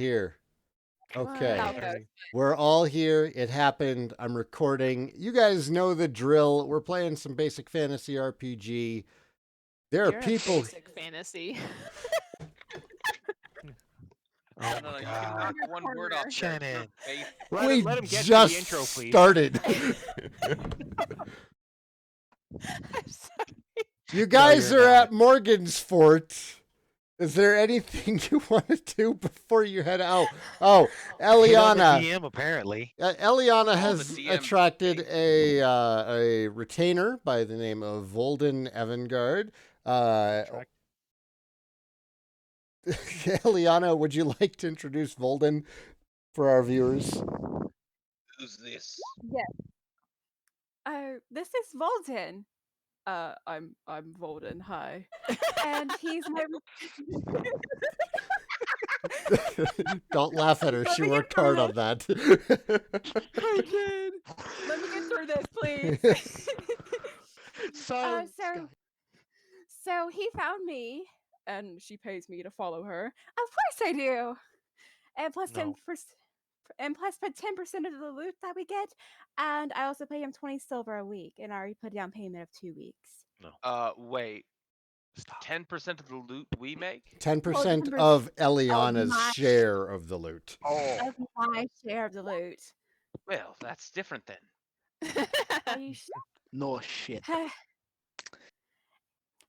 here. Okay. What? We're all here. It happened. I'm recording. You guys know the drill. We're playing some basic fantasy RPG. There are You're people. a basic fantasy. Oh no, you can knock one word off there. Shannon. We Let him get to just the intro, please. started. I'm sorry. You guys you're are not. at Morgan's Fort. Is there anything you want to do before you head out? Oh, Eliana. DM, apparently. Eliana Oh, has the DM. attracted a retainer by the name of Volden Evangard. Eliana, would you like to introduce Volden for our viewers? Who's this? Yes. This is Volden. I'm Volden. Hi. And he's my. Don't laugh at her. She Let me worked get hard through on that. I did. Let me get through this, please. Silence, guys. So he found me, and she pays me to follow her. Of course I do. And plus No. 10%, and plus 10% of the loot that we get, and I also pay him 20 silver a week, and I already put down payment of 2 weeks. No. Wait. Stop. 10% of the loot we make? 10% 10% of Eliana's my- share of the loot. Oh, Of my share of the loot. well, that's different then. Are you No shit.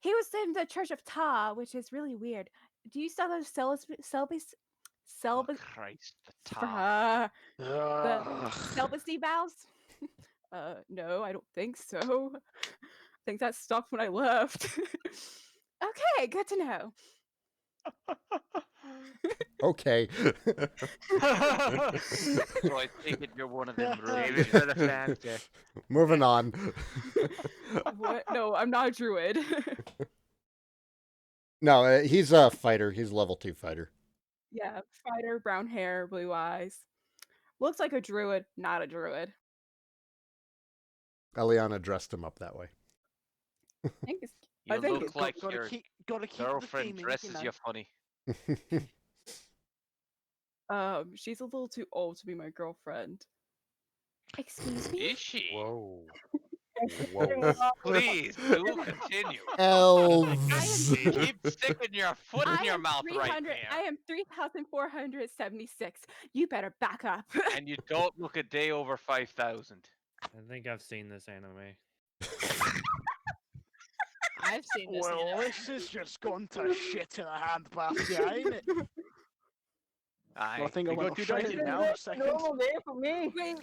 He was in the Church of Ta, which is really weird. Do you still have Oh, Christ, the top. the celibacy vows? No, I don't think so. I think that stopped when I left. Okay, good to know. Okay. So I take it you're one of them Maybe religious. for the fancy. Moving on. What? No, I'm not a druid. No, he's a fighter. He's a level 2 fighter. Yeah, fighter, brown hair, blue eyes. Looks like a druid, not a druid. Eliana dressed him up that way. I think it's You I think look it's like gotta your keep the girlfriend theme in, dresses know. you funny. she's a little too old to be my girlfriend. Excuse me? Is she? Whoa. Please, do continue. Elves. Keep sticking your foot in your mouth right I there. am 3,476. You better back up. And you don't look a day over 5,000. I think I've seen this anime. I've seen this. Well, this has just gone to shit in a handbasket, yeah, ain't it? Aye. I think I We want go to to shit dungeon it now. now. A second. day for me. Wait,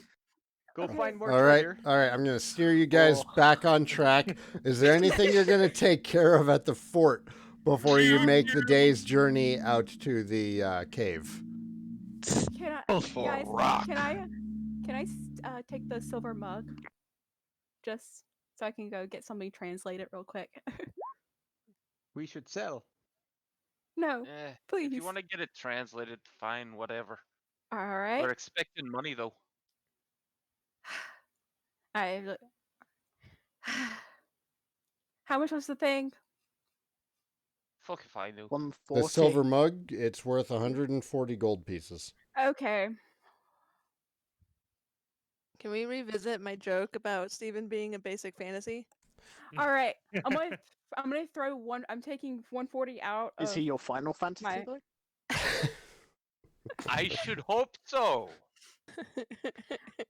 Go Okay. find more All right, treasure. all right. I'm gonna steer you guys Oh. back on track. Is there anything you're gonna take care of at the fort before you make the day's journey out to the cave? can I, For guys? rock. Can I take the silver mug? Just so I can go get somebody translated real quick. We should sell. No, If please. you want to get it translated, fine, whatever. All right. We're expecting money though. How much was the thing? Fuck if I knew. 140. The silver mug, it's worth 140 gold pieces. Okay. Can we revisit my joke about Steven being a basic fantasy? All right. I'm gonna throw one. I'm taking 140 out. Is he your Final Fantasy my- though? I should hope so.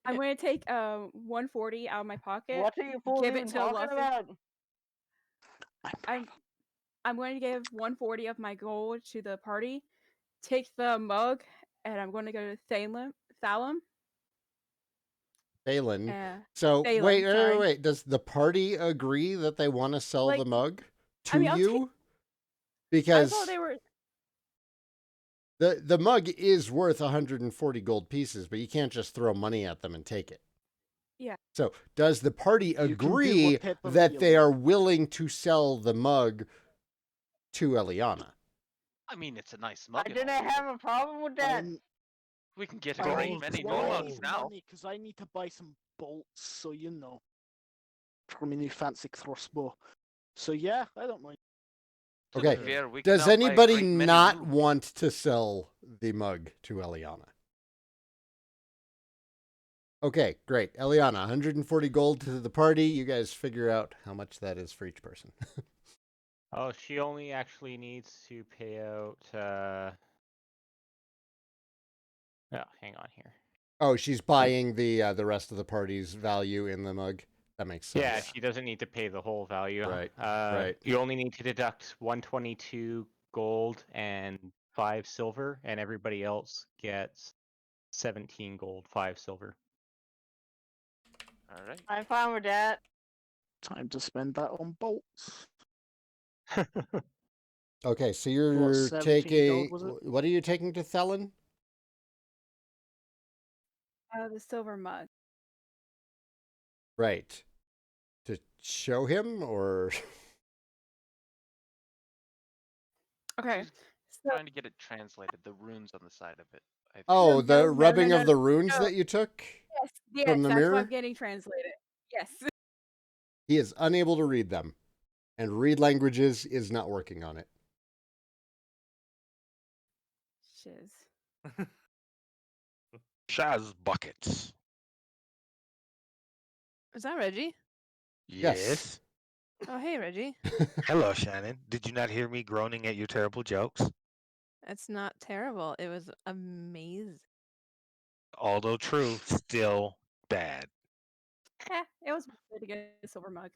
I'm gonna take 140 out of my pocket. What are you fools Give it even to talking Luffy. about? I'm going to give 140 of my gold to the party. Take the mug, and I'm going to go to Thalum. Phelan. So Phelan, wait. sorry. Does the party agree that they want to sell the Like, mug to I mean, I'll you? I Because thought they were. the mug is worth 140 gold pieces, but you can't just throw money at them and take it. Yeah. So does the party You can do agree whatever that you they are want. willing to sell the mug to Eliana? I mean, it's a nice I mug. and didn't all. have a problem with that. We can get I a great need many 20 mugs now. because I need to buy some bolts, so you know, for my new fancy crossbow. So yeah, I don't mind. To Okay. be fair, we can Does now buy a anybody great many not moves. want to sell the mug to Eliana? Okay, great. Eliana, 140 gold to the party. You guys figure out how much that is for each person. Oh, she only actually needs to pay out. Oh, hang on here. Oh, she's buying the rest of the party's value in the mug. That makes sense. Yeah, she doesn't need to pay the whole value. Right, Right. right. You only need to deduct 122 gold and 5 silver, and everybody else gets 17 gold, 5 silver. All right. I'm fine with that. Time to spend that on bolts. Okay, so What, you're 17 gold taking. was it? What are you taking to Thelen? The silver mug. Right. To show him or. Okay. She's So trying to get it translated. The runes on the side of it. I think. Oh, No, the no, no, rubbing no, of the no, runes no. that you took? yes, yes, From the that's mirror? what I'm getting translated. Yes. He is unable to read them. And read languages is not working on it. Shiz. Shaz buckets. Is that Reggie? Yes. Oh, hey, Reggie. Hello, Shannon. Did you not hear me groaning at your terrible jokes? It's not terrible. It was amazing. Although true, still bad. It was good to get a silver mug.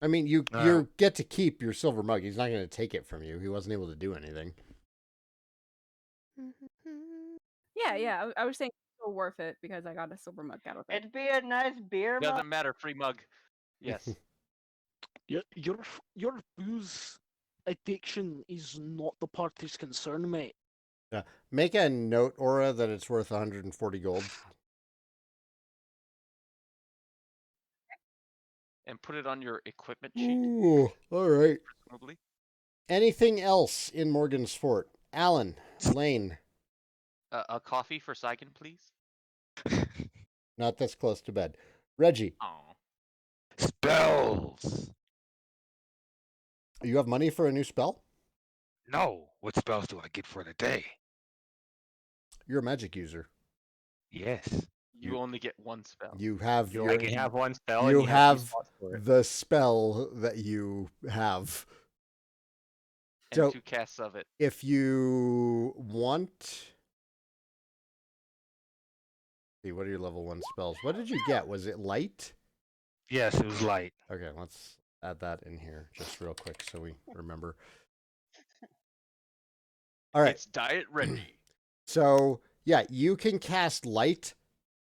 I mean, you All you right. get to keep your silver mug. He's not going to take it from you. He wasn't able to do anything. Yeah. I was saying it's still worth it because I got a silver mug out of it. It'd be a nice beer mug. Doesn't matter. Free mug. Yes. Your booze addiction is not the party's concern, mate. Yeah. Make a note, Aura, that it's worth 140 gold. And put it on your equipment sheet. Ooh, all right. Presumably. Anything else in Morgan's Fort? Alan, Lane, A coffee for Saigan, please. not this close to bed. Reggie, Oh. Spells. you have money for a new spell? No. What spells do I get for the day? You're a magic user. Yes. You only get one spell. You have You your, only have one spell, you and you have have 2 spots for it. the spell that you have. and So 2 casts of it. if you want, see, what are your level 1 spells? What did you get? Was it light? Yes, it was light. Okay, let's add that in here just real quick so we remember. All right. It's diet ready. So, yeah, you can cast light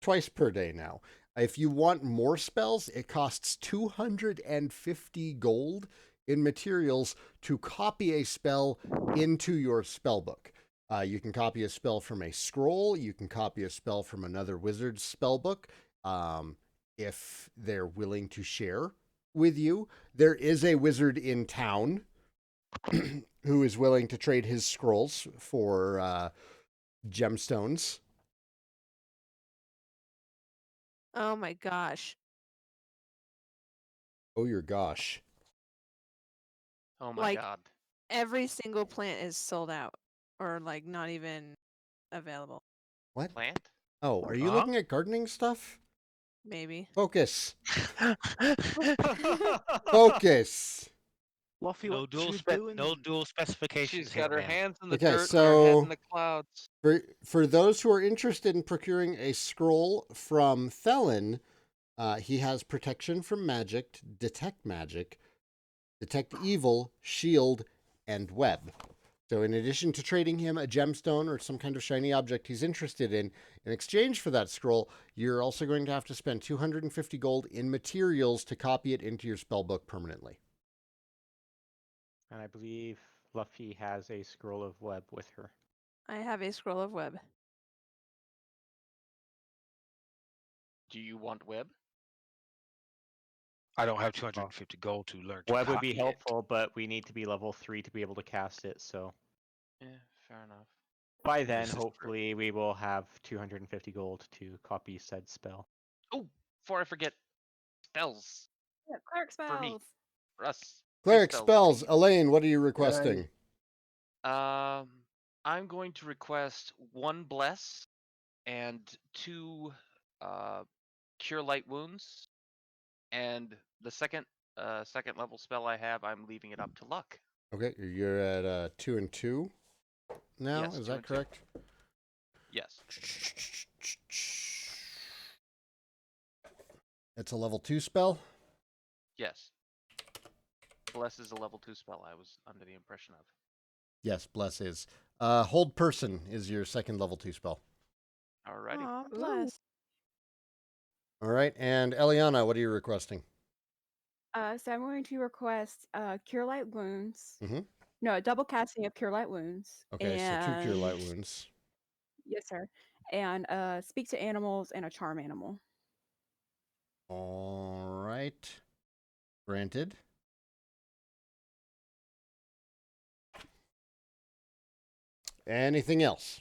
twice per day now. If you want more spells, it costs 250 gold in materials to copy a spell into your spell book. You can copy a spell from a scroll. You can copy a spell from another wizard's spell book if they're willing to share with you. There is a wizard in town who is willing to trade his scrolls for gemstones. Oh my gosh. Oh, your gosh. Oh my Like- god. Every single plant is sold out or like not even available. What? Plant? Oh, are you Huh? looking at gardening stuff? Maybe. Focus. Focus. Luffy, no what dual you spec. doing? No dual specifications. She's got her here, man. hands in the Okay, dirt and her head so- in the clouds. For those who are interested in procuring a scroll from Thelen, he has protection from magic, detect evil, shield, and web. So in addition to trading him a gemstone or some kind of shiny object he's interested in exchange for that scroll, you're also going to have to spend 250 gold in materials to copy it into your spellbook permanently. And I believe Luffy has a scroll of web with her. I have a scroll of web. Do you want web? I don't have 250 gold to learn to Web would be copy it. helpful, but we need to be level 3 to be able to cast it, so Yeah, fair enough. by then, This is true. hopefully, we will have 250 gold to copy said spell. Oh, before I forget, spells. Yeah, cleric For me. spells. For us. Cleric spells, spells. please. Elaine, what are you requesting? I'm going to request 1 bless and 2 cure light wounds, and the second level spell I have, I'm leaving it up to luck. Okay, you're at 2 and 2 now. Yes, Is 2 that and 2. correct? Yes. It's a level 2 spell. Yes. Bless is a level 2 spell. I was under the impression of. Yes, bless is. Hold person is your second level 2 spell. Alrighty. Aw, bless. All right, and Eliana, what are you requesting? So I'm going to request Cure Light Wounds. Mhm. No, a double casting of Cure Light Wounds. Okay, so 2 cure light and- wounds. Yes, sir. And Speak to Animals and a Charm Animal. All right. Granted. Anything else?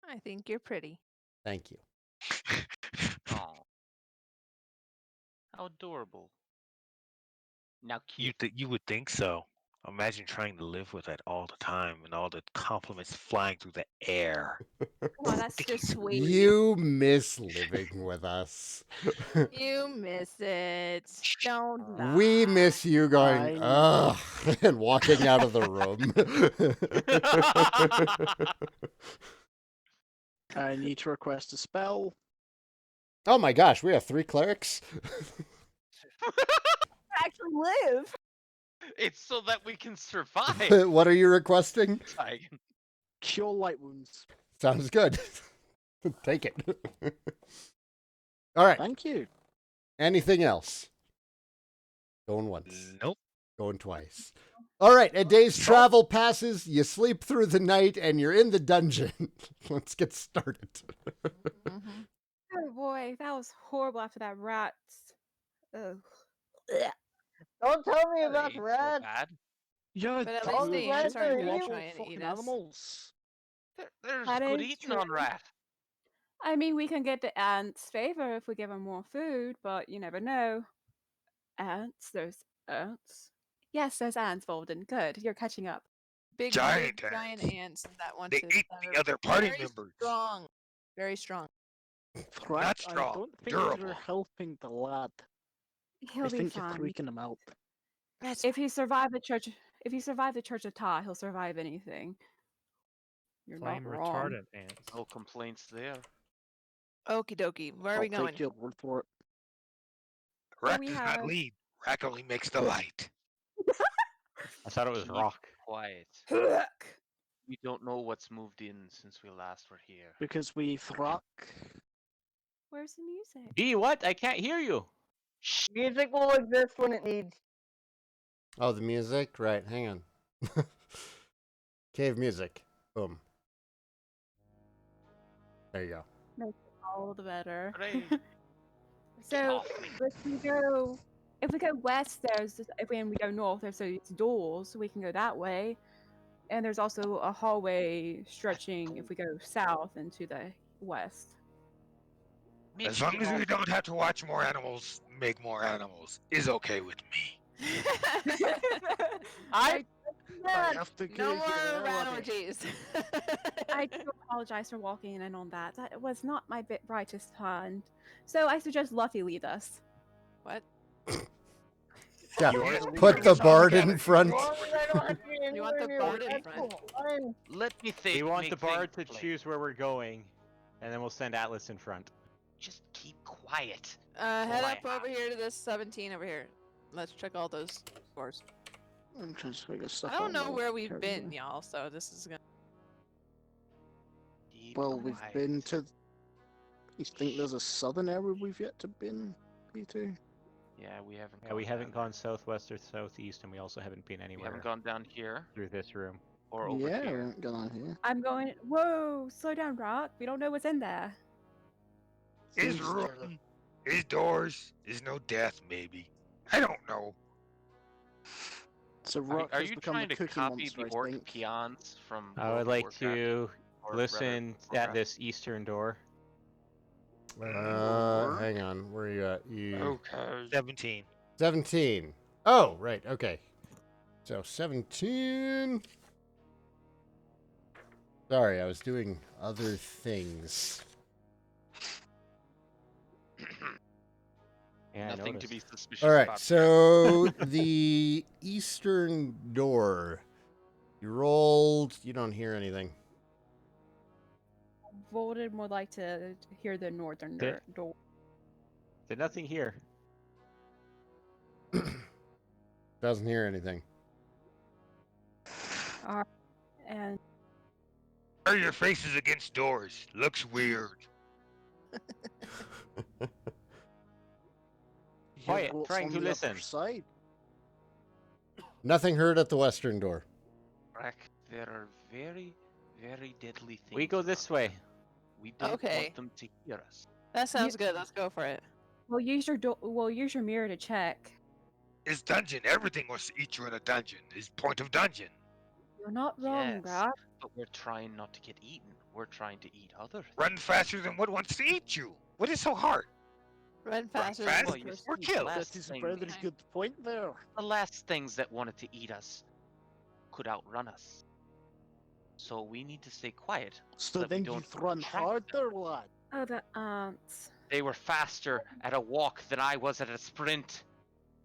I think you're pretty. Thank you. Oh. How adorable. Now You cute. you would think so. Imagine trying to live with that all the time and all the compliments flying through the air. Come on, that's just sweet. You miss living with us. You miss it. Don't lie. We miss you going, ugh, and walking out of the room. I need to request a spell. Oh my gosh, we have 3 clerics? Actually live. It's so that we can survive. What are you requesting? Saigan. Cure light wounds. Sounds good. Take it. All right. Thank you. Anything else? Going once. Nope. Going twice. All right. A day's travel passes. You sleep through the night, and you're in the dungeon. Let's get started. Mhm. Oh boy, that was horrible after that rat. Ugh. Don't tell me That about ain't the so rats. bad. Yeah, But at least dude, the shouldn't ants be aren't awful trying to fucking eat us. animals. There's That good is eating on true. rat. I mean, we can get the ants' favor if we give them more food, but you never know. Ants, there's ants. Yes, there's ants, Volden. Good, you're catching up. Big, Giant big, giant ants. ants that want They to. ate that the are other party very members. strong. Very strong. Thrak, Not I strong, don't think durable. you're helping the lad. He'll I be think you're fine. freaking him out. That's If he survived the church, of Ta, he'll survive anything. You're Flame not wrong. retardant ants. No complaints there. okie dokie. Where are I'll we going? take your word for it. So Rack we does have- not lead. Rack only makes the light. I thought it was Keep rock. Quiet. Look. We don't know what's moved in since we last were here. Because we Thrak. Where's the music? B, what? I can't hear you. Music will exist when it needs. Oh, the music? Right, hang on. Cave music. Boom. There you go. All the better. Hooray. So off me. if we go west, when we go north, there's these doors, so we can go that way. And there's also a hallway stretching if we go south into the west. As long as we don't have to watch more animals make more animals, is okay with me. I I have to no go more get an rat elevator. orgies. I do apologize for walking in on that. That was not my brightest plan. So I suggest Luffy lead us. What? Yeah, You wanna put bring the us on bard together? in front. As long as I don't have to be You want anywhere the near bard in that's front? cool. Fine. Let me think. We want the make bard to things plain. choose where we're going, and then we'll send Atlas in front. Just keep quiet. Head All I up over have. here to this 17 over here. Let's check all those doors. I'm trying to figure stuff I don't out know now. where we've Carry been, on. y'all, so this is gonna. Keep Well, we've quiet. been to. You think there's a southern area we've yet to been to? Yeah, we haven't. Yeah, we gone haven't down gone southwest or southeast, and we also haven't been there. We anywhere haven't gone down here through this room. or over Yeah, we here. haven't gone on here. I'm going. Whoa, slow down, Rock. We don't know what's in there. Is Seems there- room, is doors, is no death, maybe. I don't know. So Are, Rock are has you become trying the to cookie copy monster, the I orc think. peons from? I World would of like Warcraft? to Or rather, listen at Warcraft? this eastern door. Hang on. Where are you at? You Okay. 17. 17. Oh, right. Okay. So 17. Sorry, I was doing other things. Yeah, I Nothing to noticed. be suspicious All right. about. So the eastern door. You rolled. You don't hear anything. Volden would like to hear the northern Did- door. There's nothing here. Doesn't hear anything. And Are your faces against doors? Looks weird. You hear Quiet, what's trying on to the listen. other side. Nothing heard at the western door. Rack, there are very, very deadly things. We go this way. We don't Okay. want them to hear us. That sounds good. Let's go for it. we'll use your mirror to check. It's dungeon. Everything wants to eat you in a dungeon. Is point of dungeon. You're not wrong, Yes. Rock. But we're trying not to get eaten. We're trying to eat other things. Run faster than what wants to eat you. What is so hard? Run faster fast than Well, the you person. or see, kill. the That last is a thing- very good point there. The last things that wanted to eat us could outrun us. So we need to stay quiet. So that we then don't you'd run attract them. harder, lad. Oh, the ants. They were faster at a walk than I was at a sprint.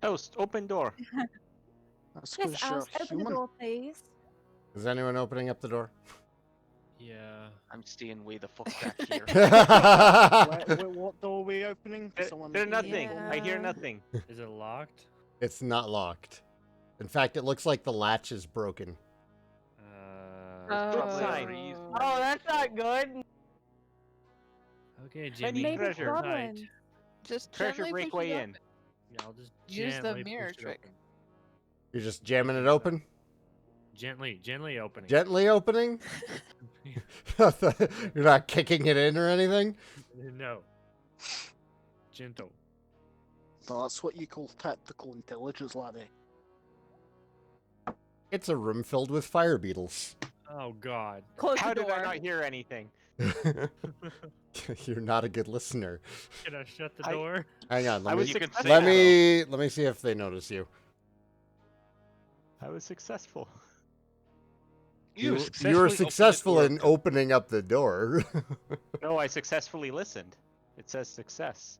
Toast, open door. That's because Yes, you're Alice, open the human. door, please. Is anyone opening up the door? Yeah. I'm staying way the fuck back here. What door are we opening? There's Someone- nothing. I hear Yeah. nothing. Is it locked? It's not locked. In fact, it looks like the latch is broken. Good sign. Oh, that's not good. Okay, I Jimmy. need Maybe treasure. hold Robin. tight. Just Treasure gently break push way it in. Yeah, I'll just Use the gently mirror push it trick. open. You're just jamming it open? Gently opening. Gently opening? You're not kicking it in or anything? No. Gentle. So that's what you call tactical intelligence, laddie. It's a room filled with fire beetles. Oh God. Close How the did door. I not hear anything? You're not a good listener. Can I shut the I- door? Hang on, I let was me You can successful. say let that, me see if they notice you. I was successful. You were successful in opening up the door. No, I successfully listened. It says success.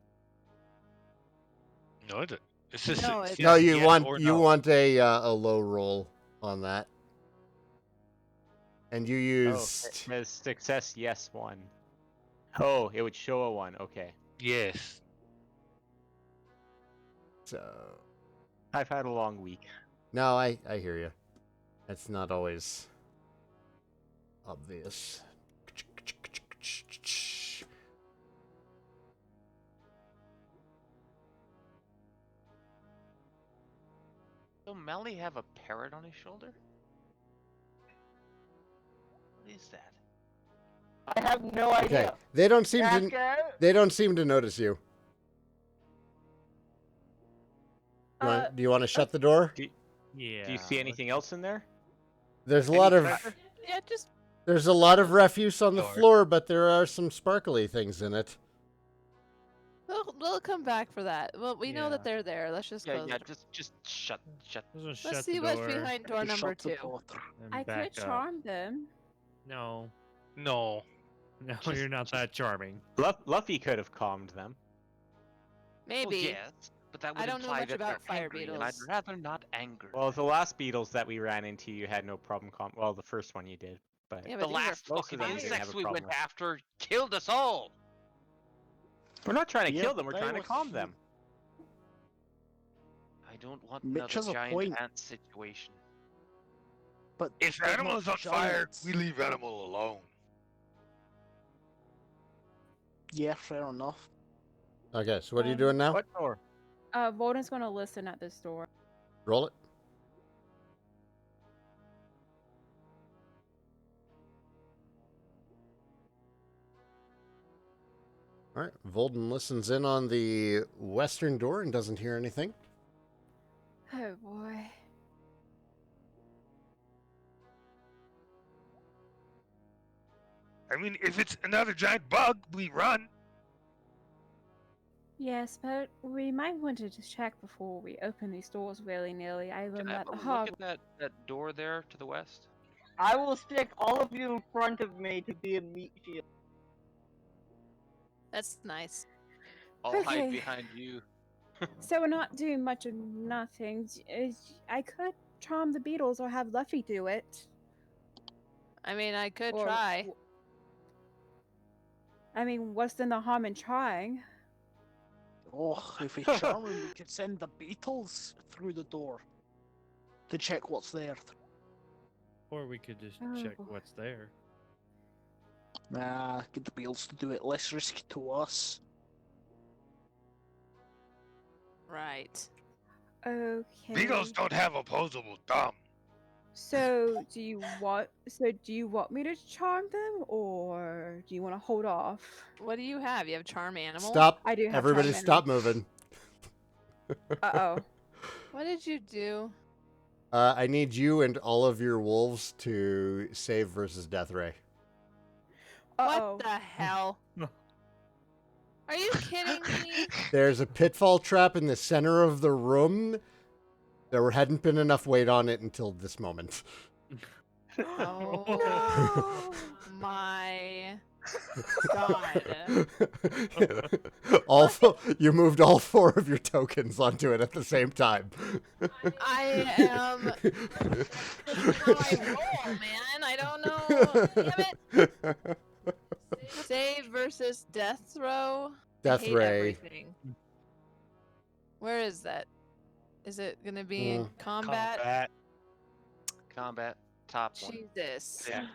No, it's just No, it's- No, you yes want or you no. want a low roll on that. And you Oh, it used says success, yes, 1. Oh, it would show a 1. Okay. Yes. so I've had a long week. no, I hear you. It's not always obvious. Does Melly have a parrot on his shoulder? What is that? I have no Okay, idea. they don't seem Ask to her. they don't seem to notice you. Uh, Do you want to shut the door? Yeah. Do you see anything else in there? There's a Any lot of treasure? Yeah, just there's a lot of refuse on the Door. floor, but there are some sparkly things in it. we'll come back for that. Well, we know that Yeah. they're there. Let's just Yeah, close. yeah, it. just shut. Let's Let's shut see the what's door behind door You number shut the 2. door. and I back could up. charm them. No. No. No, you're not that charming. Luffy could have calmed them. Maybe. Well, yes, but that would I don't know imply much that about they're fire angry, and I'd beetles. rather not anger. Well, the last beetles that we ran into, you had no problem Well, the first one you did, but Yeah, the but these are last most of fucking them you didn't have insects a we problem went with. after killed us all. we're not trying to Yeah, kill them. We're they trying to were calm hu- them. I don't want Mitch another has a giant point. ant situation. But If they're animal not is on fire, giants. we leave animal alone. Yeah, fair enough. Okay, so what are you doing now? What door? Volden's going to listen at this door. Roll it. All right, Volden listens in on the western door and doesn't hear anything. Oh boy. I mean, if it's another giant bug, we run. Yes, but we might want to just check before we open these doors willy-nilly. I Can learned I that have the a look hard at that door there to the west? I will stick all of you in front of me to be a meat shield. That's nice. I'll hide Okay. behind you. So we're not doing much of nothing. I could charm the beetles or have Luffy do it. I mean, I could Or try. I mean, what's then the harm in trying? Oh, if we charm him, we could send the beetles through the door to check what's there. Or we could just check Oh. what's there. Nah, get the beetles to do it. Less risk to us. Right. Okay. Beetles don't have opposable thumb. So do you want me to charm them, or do you want to hold off? What do you have? You have charm animal? Stop. I do have Everybody charm stop moving. Uh-oh. What did you do? I need you and all of your wolves to save versus Death Ray. Uh-oh. What the hell? Are you kidding me? There's a pitfall trap in the center of the room. There hadn't been enough weight on it until this moment. Oh my god. You moved all 4 of your tokens onto it at the same time. I am. How I roll, man. I don't know. Damn it. Save versus death throw. Death I hate Ray. everything. Where is that? Is it gonna be in combat? Combat. Top one. Jesus. Yeah.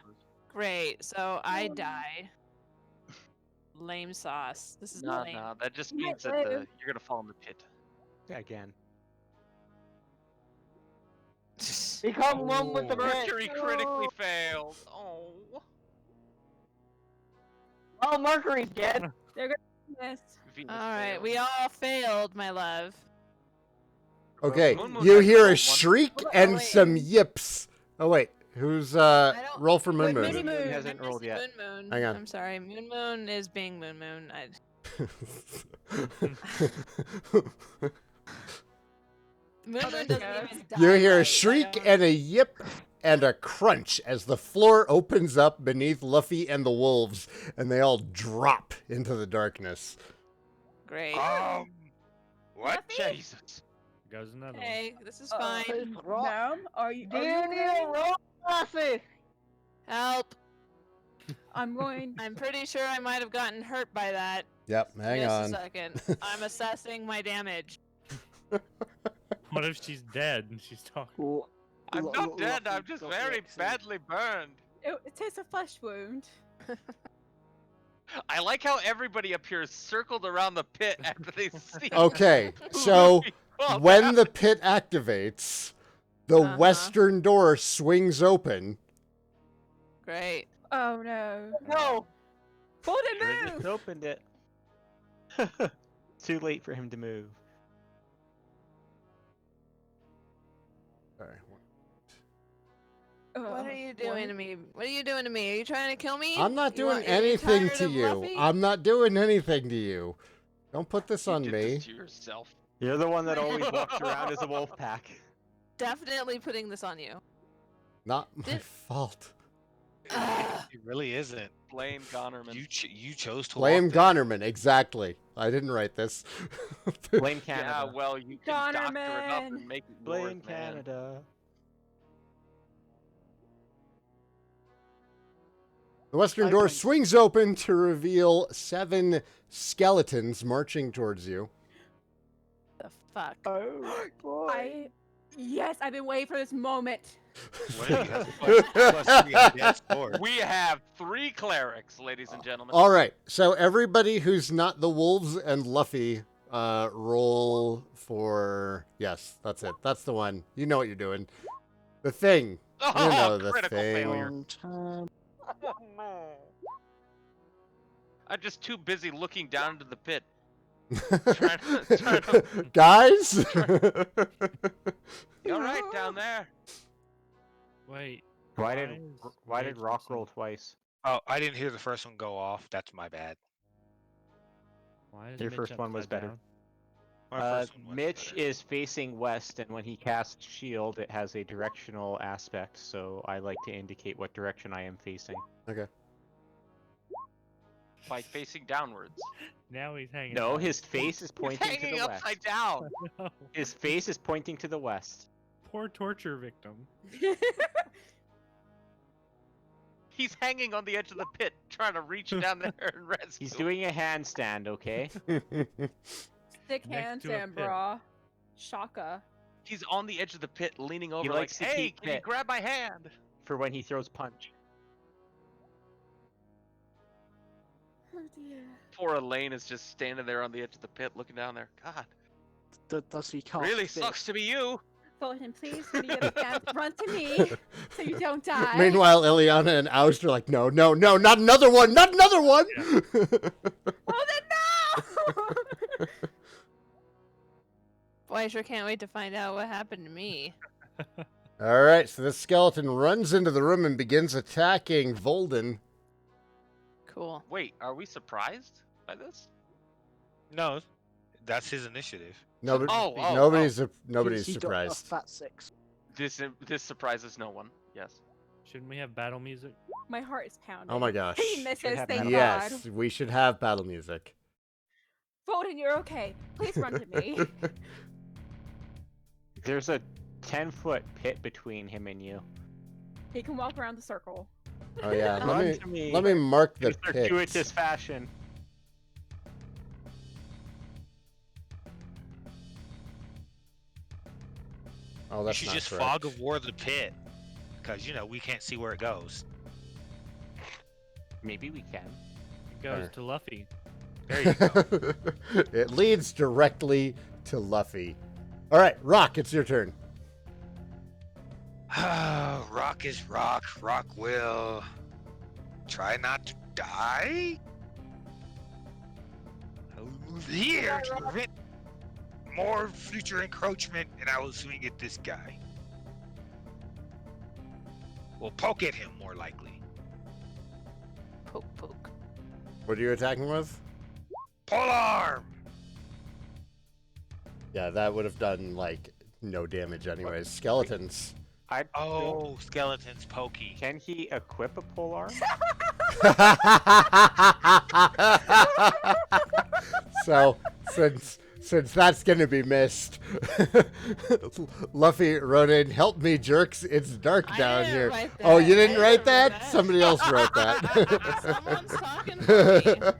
Great. So I die. Lame sauce. This is No, lame. no, that just You might means that live. you're gonna fall in the pit. Again. Become one with the pit. Mercury critically failed. Oh. Oh, Mercury's dead. They're gonna miss. Venus All right, failed. we all failed, my love. Okay, Moon Moon you has hear level a one. shriek Oh, and wait. some yips. Oh wait, who's don't- roll for Moon Wait, Moon? Mini Moon. hasn't I'm rolled missing yet. Moon Moon. Hang on. I'm sorry. Moon Moon is being Moon Moon. Moon Moon doesn't even die. You hear a right. I shriek don't- and a yip and a crunch as the floor opens up beneath Luffy and the wolves, and they all drop into the darkness. Great. What? Jesus. Goes another one. Hey, this is Uh-oh. fine. Ma'am, are you? Do you need a roll glasses? Help. I'm going. I'm pretty sure I might have gotten hurt by that. Yep, hang Just on. a second. I'm assessing my damage. What if she's dead and she's talking? L- I'm l- not l- dead, I'm Luffy, just Luffy very X is- badly burned. It is a flesh wound. I like how everybody up here is circled around the pit after they see. Okay, so Oh, when the pit activates, the Uh-huh. western door swings open. Great. Oh no. No. Hold it, Should've move. just opened it. Too late for him to move. What are you doing to me? What are you doing to me? Are you trying to kill me? I'm not You doing want- are you anything tired to of you. Luffy? I'm not doing anything to you. Don't put this You on did me. this to yourself. You're the one that always walks around as a wolf pack. Definitely putting this on you. Not my Did- fault. Ugh. It really isn't. Blame Gonerman. You chose to Blame walk there. Gonerman, exactly. I didn't write this. Blame Yeah, Canada. well, you can doctor it up Gonerman. and make it Blame yours, man. Canada. The western I door blame- swings open to reveal 7 skeletons marching towards you. The fuck. Oh boy. Yes, I've been waiting for this moment. What if you have plus 3 on death's door? We have 3 clerics, ladies and gentlemen. All right, so everybody who's not the wolves and Luffy, roll for... Yes, that's it. That's the one. You know what you're doing. The thing. Oh, You know the critical thing. failure. Um, Oh, no. I'm just too busy looking down into the pit. Trying to- Guys? You all right down there? Wait. Why did is why did Rock Rachel roll twice? Oh, I didn't hear the first one go off. That's my bad. Why is Your Mitch first one was upside better. down? My first one was Mitch better. is facing west, and when he casts shield, it has a directional aspect, so I like to indicate what direction I am facing. Okay. By facing downwards. Now he's hanging. No, out. his face is He's pointing to hanging the upside west. down. No. His face is pointing to the west. Poor torture victim. He's hanging on the edge of the pit, trying to reach down there and rescue. He's doing a handstand, okay? Stick Next to a handstand, pit. brah. Shaka. He's on the edge of the pit, leaning over, like, likes to "Hey, keep can you pit. grab my hand?" For when he throws punch. Oh dear. Poor Elaine is just standing there on the edge of the pit, looking down there. God, Does he cast really fist? sucks to be you. Fulton, please, when you get a chance, run to me so you don't die. Meanwhile, Ileana and Oust are like, no, no, no, not another one, not another one! Oh, then no! Boy, I sure can't wait to find out what happened to me. All right, so this skeleton runs into the room and begins attacking Volden. Cool. Wait, are we surprised by this? No, that's his initiative. Nobody, Oh, nobody's He got a surprised. fat 6. This surprises no one. Yes. Shouldn't we have battle music? My heart is pounding. Oh my gosh. He misses, have thank battle- Yes, God. we should have battle music. Fulton, you're okay. Please run to me. There's a 10-foot pit between him and you. He can walk around the circle. Oh yeah, Run to me. let me mark the In pit. circuitous fashion. Oh, You that's should not just correct. fog of war the pit, because we can't see where it goes. Maybe we can. It goes There. to Luffy. There you go. It leads directly to Luffy. All right, Rock, it's your turn. Rock is rock. Rock will try not to die. I will move here to prevent more future encroachment, and I will swing at this guy. We'll poke at him more likely. Poke, poke. What are you attacking with? Polearm! Yeah, that would have done like no damage anyways. Skeletons. Oh, skeletons pokey. Can he equip a pole arm? So since that's gonna be missed, Luffy wrote in, "Help me, jerks! It's dark I down didn't here." write Oh, that. you I didn't write didn't write that? that. Somebody else wrote that. Someone's talking to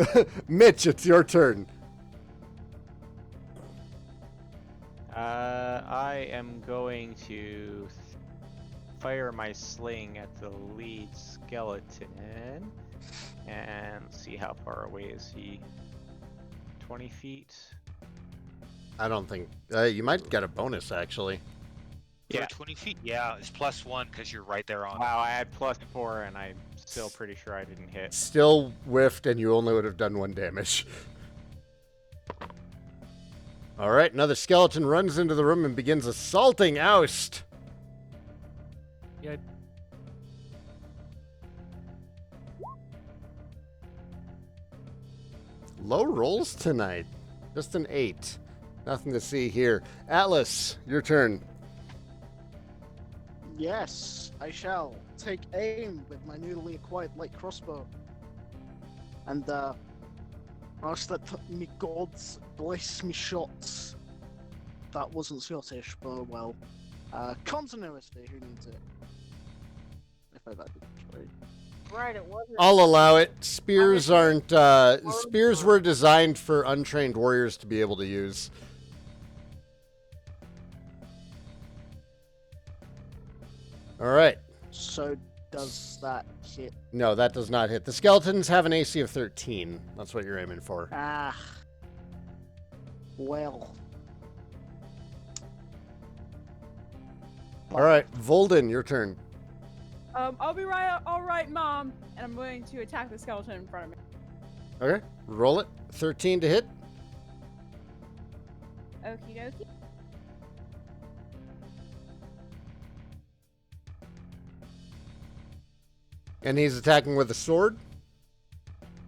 me. Mitch, it's your turn. I am going to fire my sling at the lead skeleton. And see how far away is he. 20 feet? I don't think you might get a bonus actually. Yeah. Yeah. 20 feet? Yeah, it's +1 because you're right there on it. Wow, I had +4 and I'm still pretty sure I didn't hit. Still whiffed, and you only would have done 1 damage. All right, another skeleton runs into the room and begins assaulting Oust. Yeah. Low rolls tonight. Just an 8. Nothing to see here. Atlas, your turn. Yes, I shall take aim with my newly acquired light crossbow. And ask that me gods bless me shots. That wasn't Scottish, but oh well. Continuity, who needs it? If I got it right. Right, it wasn't. I'll allow it. Spears aren't. Spears were designed for untrained warriors to be able to use. All right. So does that hit? No, that does not hit. The skeletons have an AC of 13. That's what you're aiming for. Ah. Well. All right, Volden, your turn. I'll be right. All right, Mom. And I'm going to attack the skeleton in front of me. Okay, roll it. 13 to hit. Okie dokie. And he's attacking with a sword.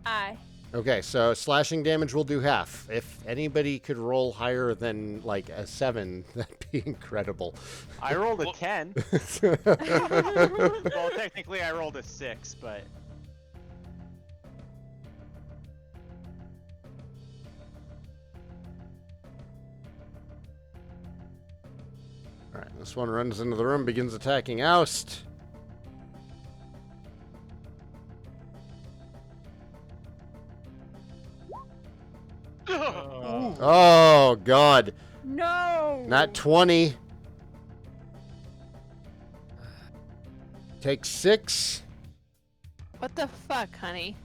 Aye. Okay, so slashing damage will do half. If anybody could roll higher than like a 7, that'd be incredible. I rolled a 10. Well, technically I rolled a 6, but... Alright, this one runs into the room, begins attacking Oust. Oh, God. No. Not 20. Take 6. What the fuck, honey?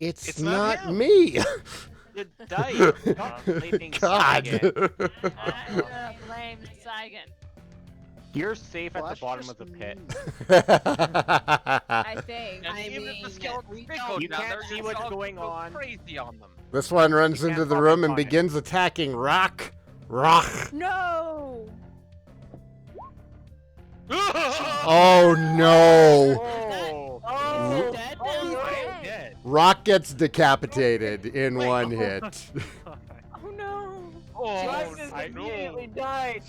It's not not him. me. The dice! Stop blaming God. Saigan. I'm gonna blame Saigan. You're safe at Well, the that's bottom just of the pit. I think. And I even if the mean, skeletons we did don't- go You down can't there, see your what's dog would going go on. crazy on them. This one runs You into can't the fucking room and find it. begins attacking Rock. Rock. No. Oh, no. Oh! Is it dead now? Oh, Okay. dead. Rock gets decapitated in one hit. Oh no. Oh, Dragon I- immediately died.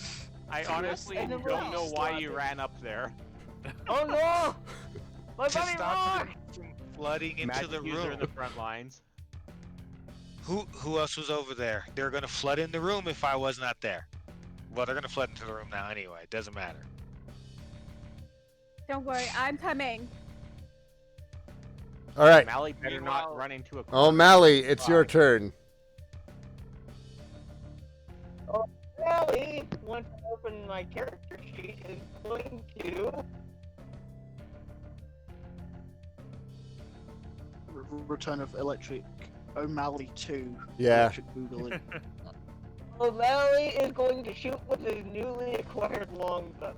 I honestly And the don't know rocks why you slapped ran up there. Oh no! My To buddy stop Rock! him from flooding into Magic the user room. in the front lines. Who else was over there? They're gonna flood in the room if I was not there. Well, they're gonna flood into the room now anyway. It doesn't matter. Don't worry, I'm coming. All right. Mally better Meanwhile- not run into a corner. O'Malley, it's your turn. Sally, once I open my character sheet, is going to Return of Electric O'Malley 2. Yeah. Electric Boogaloo. O'Malley is going to shoot with his newly acquired longbow.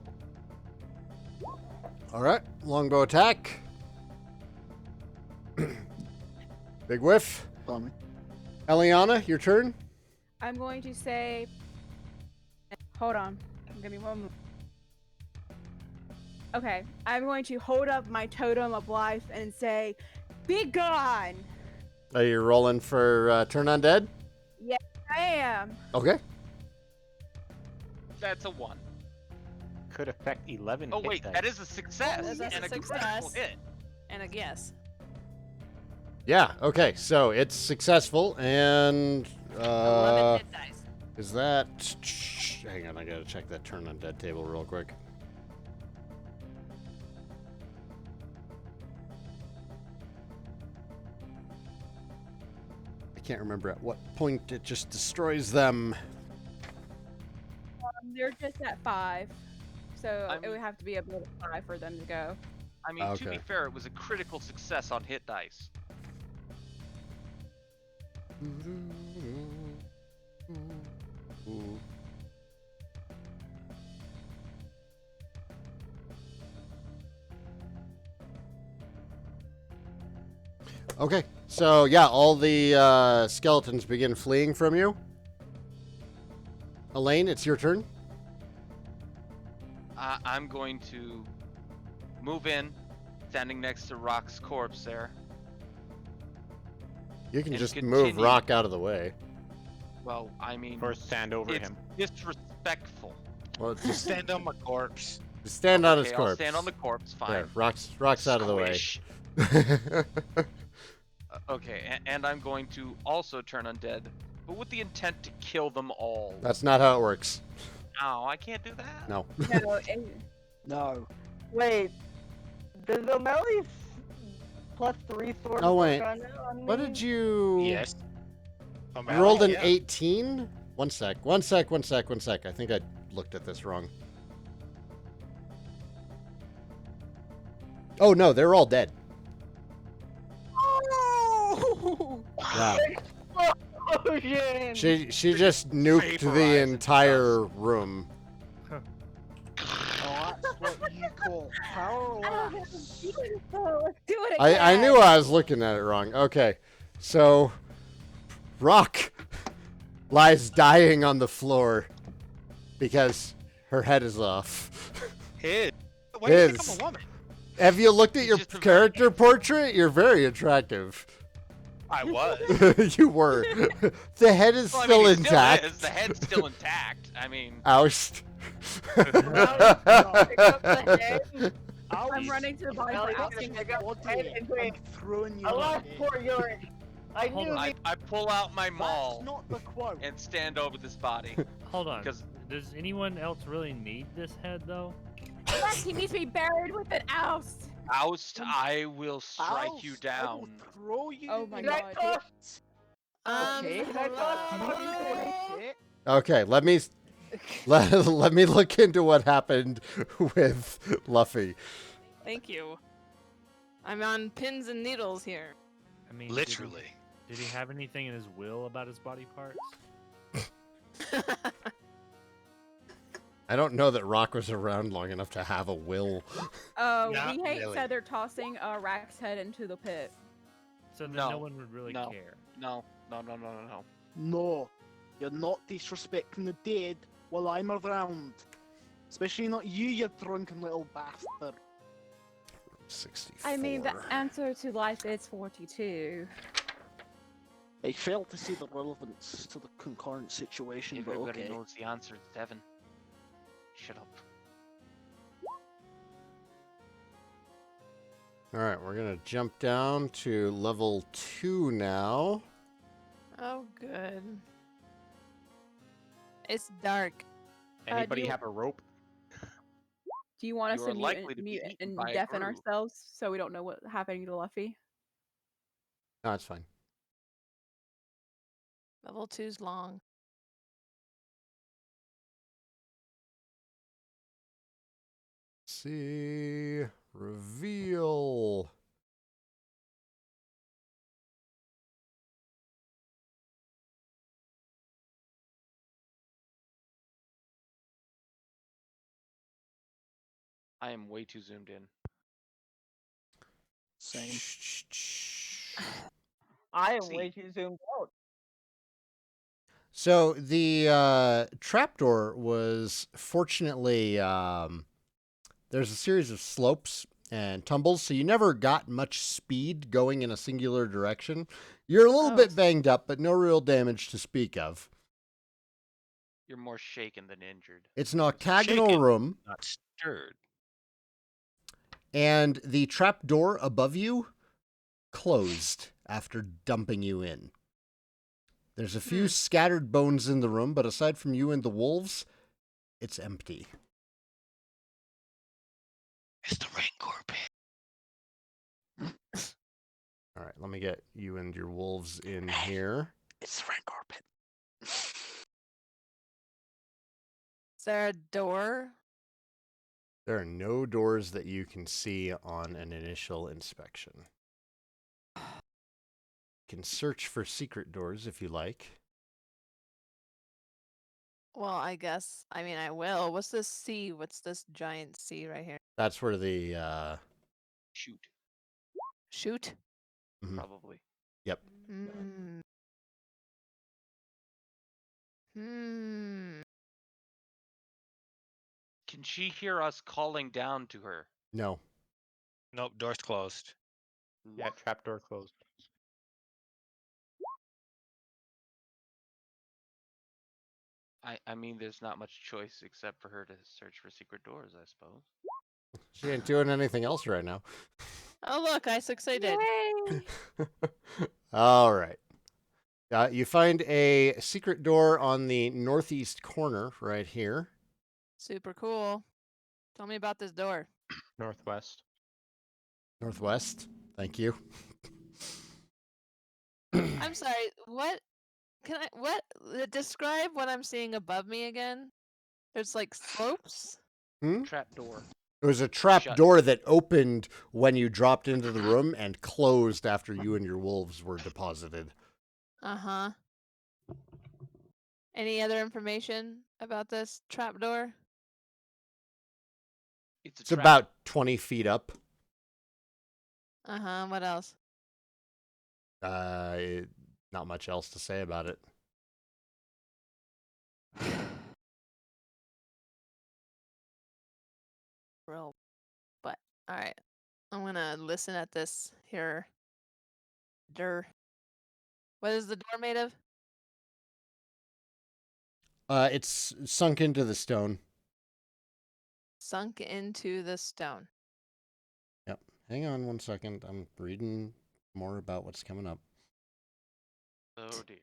All right. Longbow attack. Big whiff. Bummy. Eliana, your turn. I'm going to say. Hold on. Give me one moment. Okay, I'm going to hold up my totem of life and say, "Be gone!" Are you rolling for turn undead? I am. Okay. That's a 1. Could affect 11 Oh hit wait, dice. that is a success That's and a a critical success. hit. And a guess. Yeah. Okay. So it's successful, and 11 hit dice. is that? Hang on, I gotta check that turn undead table real quick. I can't remember at what point it just destroys them. They're just at 5, so I it would mean- have to be above 5 for them to go. I mean, to be Okay. fair, it was a critical success on hit dice. Okay, so yeah, all the skeletons begin fleeing from you. Elaine, it's your turn. I'm going to move in, standing next to Rock's corpse there. You can And just continue. move Rock out of the way. Well, I mean, Or stand over it's him. disrespectful. Well, just Stand on my corpse. stand on his Okay, corpse. I'll stand on the corpse, fine. There, Rock's out of the way. Squish. Okay, and I'm going to also turn undead, but with the intent to kill them all. That's not how it works. No, I can't do that. No. No, No. Wait, does O'Malley's +3 sword Oh, work wait. on What me? did you? Yes. You rolled an Yeah. 18? One sec. I think I looked at this wrong. Oh no, they're all dead. Oh! Yeah. Explosion! She just nuked the Vaporize entire room. Oh, that's what you call power lapse. Let's do it I again. knew I was looking at it wrong. Okay. So Rock lies dying on the floor because her head is off. His. Why did you become His. a woman? Have you looked at He's your just a character portrait? You're very attractive. I was. You were. The head is Well, I still mean, he intact. Still is. The head's still intact. I mean, Oust. Pick up the head. I'm running to the body Well, for he's gonna ousting. pick up the head and I'm say, throwing you alas, in the poor Yorick. I Hold knew on. the I pull out my That's maul not the quote. and stand over this body. Hold on. 'Cause- Does anyone else really need this head though? Yes, he needs to be buried with an oust. Oust, I will strike you Oust, I will down. throw you Oh my in Can I God. the toss? pit. Can I toss? Okay, let me let me look into what happened with Luffy. Thank you. I'm on pins and needles here. I mean, Literally. Did he have anything in his will about his body parts? I don't know that Rock was around long enough to have a will. Not We hate really. said they're tossing Rack's head into the pit. So then No. no one would really No. care. No. No, you're not disrespecting the dead while I'm around. Especially not you, you drunken little bastard. 64. I mean, the answer to life is 42. I fail to see the relevance to the concurrent situation, but Everybody okay. knows the answer is 7. Shut up. Alright, we're gonna jump down to level 2 now. Oh, good. It's dark. Anybody you- have a rope? Do you want us You to are mute, likely to be mute eaten and by a deafen Gru. ourselves so we don't know what's happening to Luffy? No, it's fine. Level 2's long. See. Reveal. I am way too zoomed in. Same. I am See. way too zoomed out. So the trapdoor was fortunately there's a series of slopes and tumbles, so you never got much speed going in a singular direction. You're a little Oh. bit banged up, but no real damage to speak of. You're more shaken than injured. It's an octagonal Shaken. room, Not stirred. and the trapdoor above you closed after dumping you in. There's a few scattered bones in the room, but aside from you and the wolves, it's empty. It's the Rancor pit. All right, let me get you and your wolves in here. It's the Rancor pit. Is there a door? There are no doors that you can see on an initial inspection. You can search for secret doors if you like. Well, I guess. I mean, I will. What's this C? What's this giant C right here? That's where the Shoot, Shoot? Mhm. probably. Yep. Hmm. Hmm. Can she hear us calling down to her? No. Nope, door's closed. Yeah, trapdoor closed. I mean, there's not much choice except for her to search for secret doors, I suppose. She ain't doing anything else right now. Oh, look, I succeeded. Yay! All right. You find a secret door on the northeast corner right here. Super cool. Tell me about this door. Northwest. Northwest. Thank you. I'm sorry. What? Describe what I'm seeing above me again? There's like slopes? Trap door. It was a trap Shut. door that opened when you dropped into the room and closed after you and your wolves were deposited. Uh-huh. Any other information about this trapdoor? It's a It's trap. about 20 feet up. Uh-huh. What else? Not much else to say about it. Real, but all right. I'm gonna listen at this here. What is the door made of? It's sunk into the stone. Sunk into the stone. Yep. Hang on 1 second. I'm reading more about what's coming up. Oh dear.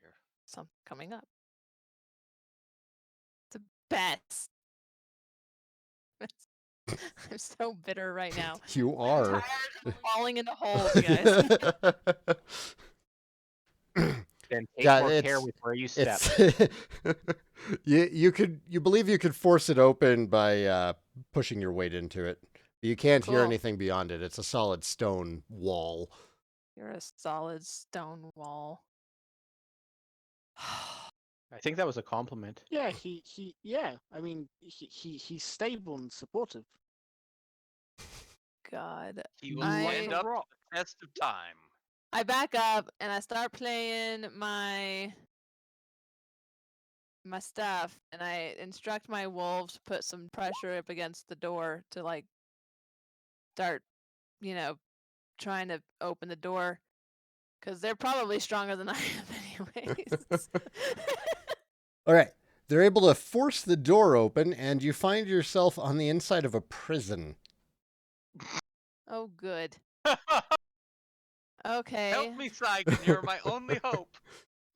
Something coming up. The best. I'm so bitter right now. You I'm are. tired of falling into holes, guys. Then take Yeah, more care it's- with where you step. you believe you could force it open by pushing your weight into it. You can't hear Cool. anything beyond it. It's a solid stone wall. You're a solid stone wall. I think that was a compliment. Yeah, yeah. I mean, he's stable and supportive. God. He will I- stand up to the test of time. I back up and I start playing my stuff, and I instruct my wolves to put some pressure up against the door to like start, trying to open the door, because they're probably stronger than I am anyways. All right. They're able to force the door open, and you find yourself on the inside of a prison. Oh, good. Okay. Help me, Saigan. You're my only hope.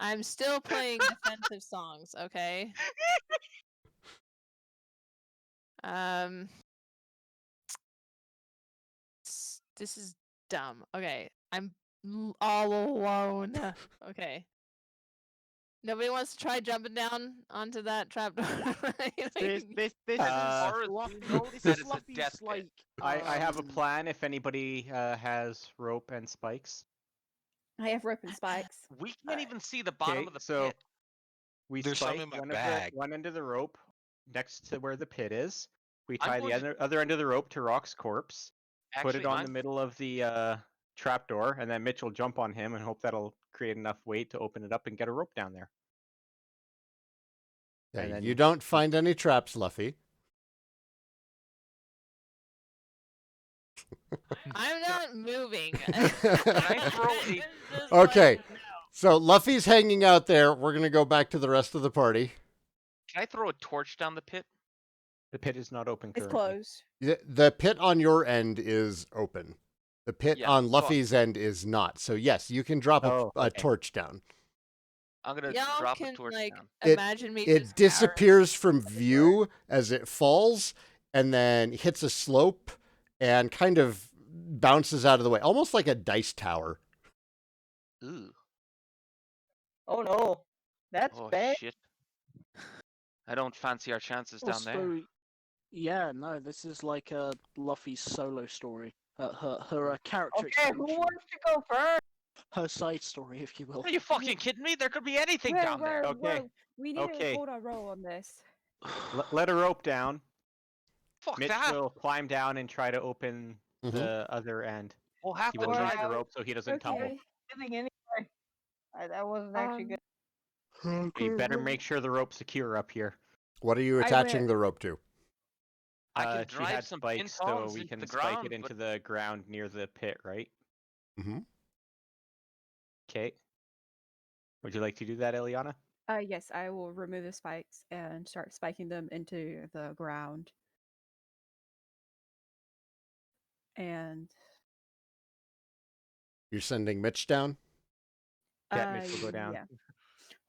I'm still playing defensive songs, okay? This is dumb. Okay, I'm all alone. Okay. Nobody wants to try jumping down onto that trapdoor. This Far as Fluffy, we know, this that is is a Fluffy's death pit. like. I have a plan if anybody has rope and spikes. I have rope and spikes. We can't even see the bottom Okay, of the so pit. we There's some spike in my one, bag. one end of the rope next to where the pit is. We I'm tie the going to- other end of the rope to Rock's corpse. Put it Actually, on I'm- the middle of the trapdoor, and then Mitch will jump on him and hope that'll create enough weight to open it up and get a rope down there. Yeah, And then- you don't find any traps, Luffy. I'm not moving. Can I throw a- It's just Okay. like, no. So Luffy's hanging out there. We're going to go back to the rest of the party. Can I throw a torch down the pit? The pit is not open It's currently. closed. The pit on your end is open. The pit Yeah, on so- Luffy's end is not. So yes, you can drop Oh, a okay. torch down. I'm gonna Y'all drop can a torch like down. imagine me. It just disappears from view as it falls and then hits a slope and kind of bounces out of the way, almost like a dice tower. Ooh. Oh no, that's Oh bad. shit. I don't fancy our chances down there. Also, yeah, no, this is like a Luffy's solo story. Her character Okay, who extension. wants to go first? Her side story, if you will. Are you fucking kidding me? There could be anything Whoa, down there. whoa, Okay. whoa. We need Okay. to hold our roll on this. Let a rope down. Fuck Mitch that. will climb down and try to open Mhm. the other end. We'll have He to will try. use the rope so he doesn't tumble. Okay. Anything anyway. That wasn't actually good. You better make sure the rope's secure up here. What are you I attaching went- the rope to? I can She drive had some pin spikes, so tongs we into can the spike ground, it into but- the ground near the pit, right? Mm-hmm. Okay. Would you like to do that, Eliana? Yes, I will remove the spikes and start spiking them into the ground. And You're sending Mitch down? Yeah, Mitch will go down. yeah.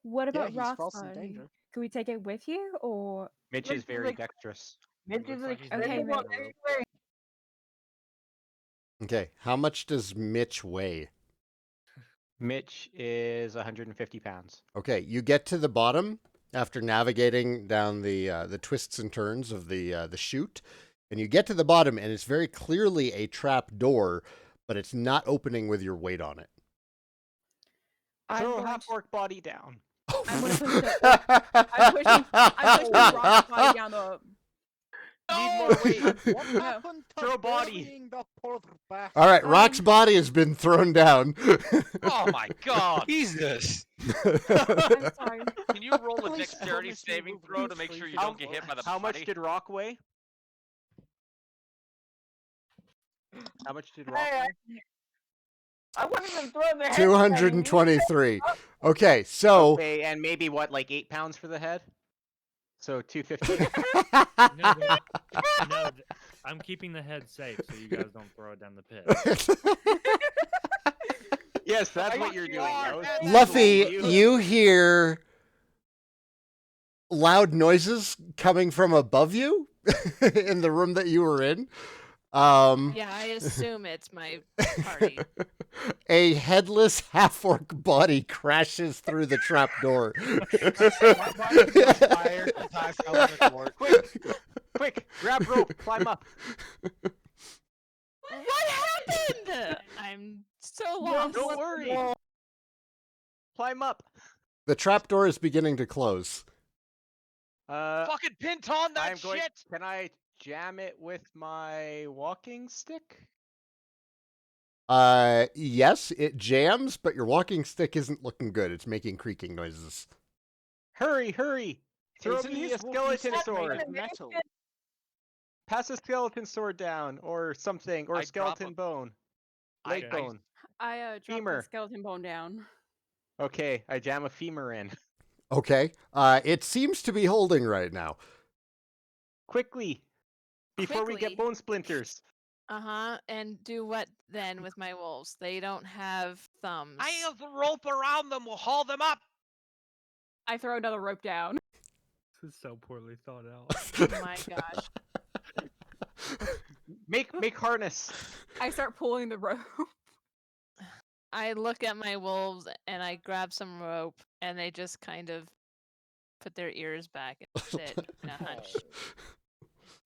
What Yeah, about he's Rock's fast in body? danger. Can we take it with you, or Mitch Mitch is is very like- dexterous. Mitch is Looks like he's Okay, extendable Mitch. anyway. Okay. How much does Mitch weigh? Mitch is 150 pounds. Okay, you get to the bottom after navigating down the twists and turns of the chute, and you get to the bottom, and it's very clearly a trap door, but it's not opening with your weight on it. Throw a going half-orc body down. I'm gonna push I'm pushing Rock's body down the. Need more weight. What No. happened to Throw a body. burying the poor bastard? All right, Rock's body has been thrown down. Oh my god! Jesus. I'm sorry. Can you roll a Please dexterity promise me saving we'll throw be to make free sure you from don't get hit by the How much body? did Rock weigh? How much did Rock Hey, weigh? I wasn't even throwing the head. 223. Okay, so Okay, and maybe what, like 8 pounds for the head? So 250. No, I'm keeping the head safe so you guys don't throw it down the pit. Yes, that's Are what you you're doing. sure? That's Luffy, what you hear loud noises coming from above you in the room that you were in. Yeah, I assume it's my party. A headless half-orc body crashes through the trap door. My body's on fire since I fell in the court. Quick, grab rope, climb up. What happened? I'm so lost. Don't worry. Climb up. The trap door is beginning to close. Fucking Pinton, that I'm going. shit! Can I jam it with my walking stick? Yes, it jams, but your walking stick isn't looking good. It's making creaking noises. Hurry, hurry! Throw Isn't me his a walking skeleton stick made sword. of metal? Pass a skeleton sword down, or something, or I a skeleton drop bone. I- Leg I- bone. I dropped Femur. the skeleton bone down. Okay, I jam a femur in. Okay. It seems to be holding right now. Quickly! Before we Quickly. get bone splinters. And do what then with my wolves? They don't have thumbs. I have the rope around them. We'll haul them up. I throw another rope down. This is so poorly thought out. Oh my gosh. Make harness. I start pulling the rope. I look at my wolves and I grab some rope and they just kind of put their ears back and sit in a hunch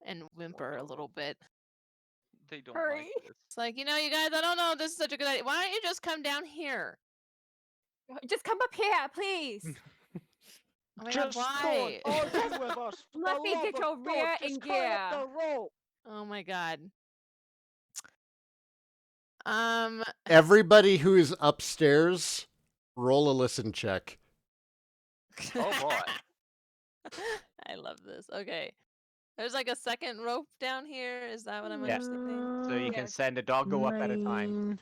and whimper a little bit. They don't Hurry. like this. It's like, you guys, I don't know if this is such a good idea. Why don't you just come down here? Just come up here, please. Oh my Just god, don't why? argue with us. For the Luffy, love get of your God, rear just in cut up gear. the rope. Oh my god. Everybody who's upstairs, roll a listen check. Oh, boy. I love this. Okay. There's like a second rope down here. Is that what I'm Yeah. understanding? So you can Yes. send a doggo up at a time.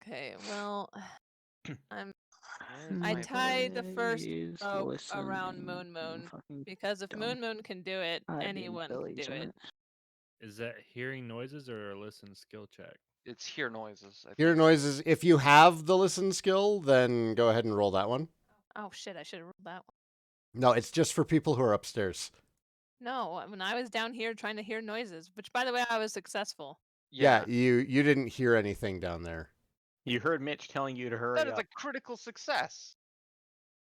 Okay, well, I my tied the first Please rope listen around and Moon Moon fucking because if dumb. Moon Moon can do it, I didn't anyone can believe do it. Is that hearing noises or a listen skill check? It's hear noises. I Hear think. noises. If you have the listen skill, then go ahead and roll that one. Oh shit! I should have rolled that one. No, it's just for people who are upstairs. No, when I was down here trying to hear noises, which by the way I was successful. Yeah, you didn't hear anything down there. You heard Mitch telling you to hurry That is up. a critical success.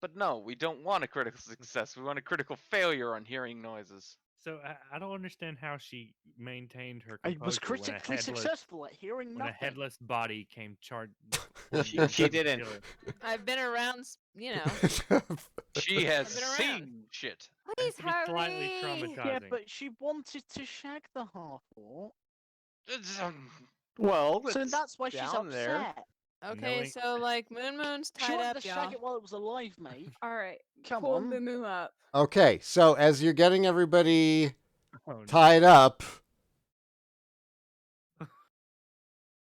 But no, we don't want a critical success. We want a critical failure on hearing noises. So I don't understand how she maintained her I composure was critically successful at hearing when nothing. a headless body came charged. She didn't. I've been around, you know. She has been around. seen shit. Please to be slightly hurry. traumatized. Yeah, but she wanted to shag the half-orc. It's, Well, So it's that's why she's down there. upset. Okay, Knowing- so like Moon Moon's She tied wanted up, to y'all. shag it while it was alive, mate. All right. Come Pull on. the moon up. Okay, so as you're getting everybody Oh, no. tied up, Did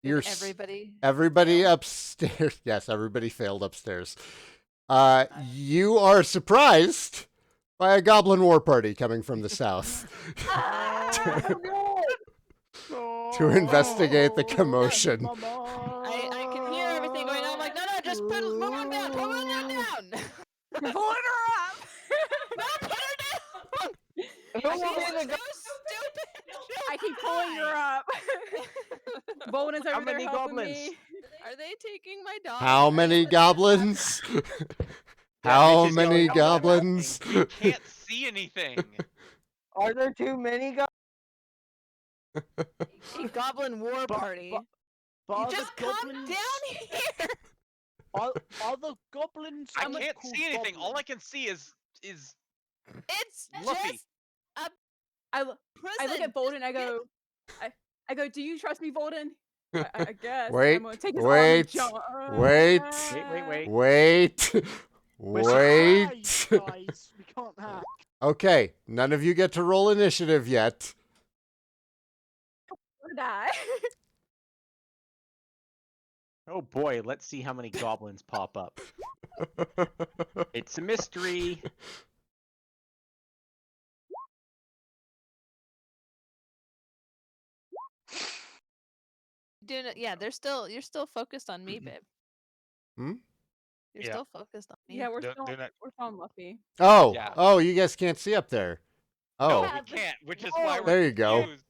you're everybody. upstairs. Yes, everybody failed upstairs. You are surprised by a goblin war party coming from the south to investigate the commotion. I can hear everything going on. I'm like, no, just put Moon Moon down. Put Moon Moon down. Pulling her up. No, put her down. Who will be She's the so stupid. I keep pulling her up. Bolden's How over there many helping goblins? me. Are they taking my dog? How many goblins? Yeah, How Mitch is many yelling out that goblins? can't see anything. Are there too many guys? A goblin war party. But You are the just come goblins- down here. Are the goblins? I called can't see anything. All I goblins? can see is It's Luffy. just a I look prison. at Bolden. I go. I go. Do you trust me, Bolden? I guess. Wait, I'm gonna take his arm and wait, jump. wait. Wait. Wait. We're Wait. surprised, guys. We can't hack. Okay, none of you get to roll initiative yet. Or die. Oh boy, let's see how many goblins pop up. It's a mystery. Doing it, yeah. You're still focused on me, babe. Hmm? You're Yeah. still focused on me. Yeah, we're They're still not- we're still on Luffy. Oh, Yeah. oh, you guys can't see up there. No, Oh, we Yeah, but- can't, which is why we're there you go. confused.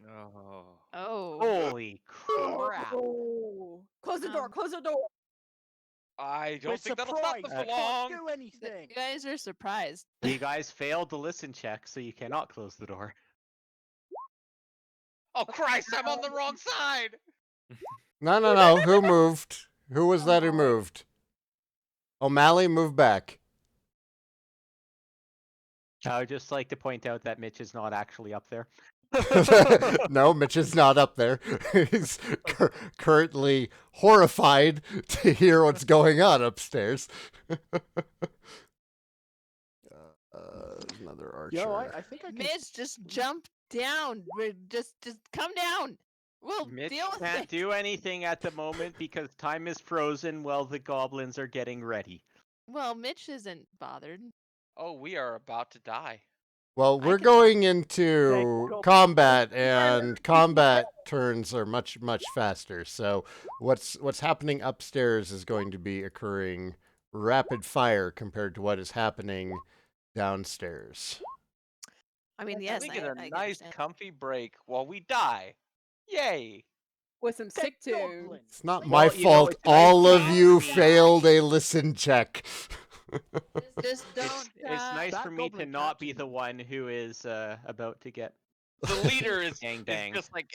Oh. Oh. Holy crap. Oh. Close the door. Um, Close the door. I We're don't think that'll stop us surprised. for We can't long. do anything. You guys are surprised. You guys failed the listen check, so you cannot close the door. Oh Christ, I'm on the wrong side. No, no, no. Who moved? Who was that who moved? O'Malley, move back. I would just like to point out that Mitch is not actually up there. No, Mitch is not up there. He's currently horrified to hear what's going on upstairs. Another archer. Yo, I think I can. Mitch, just jump down. Just come down. We'll Mitch deal with can't it. do anything at the moment because time is frozen while the goblins are getting ready. Well, Mitch isn't bothered. Oh, we are about to die. Well, I we're can- going into God. combat, and combat turns are much, much faster. So what's happening upstairs is going to be occurring rapid fire compared to what is happening downstairs. I mean, yes, we I, get a I nice, understand. comfy break while we die. Yay! With some sick tunes. Goblin. It's not Well, my you know, fault. it's nice All to of have you me. failed a listen check. Just don't. It's nice That for me to goblin not be captain- the one who is about to get The leader is, Dang, is dang. just like,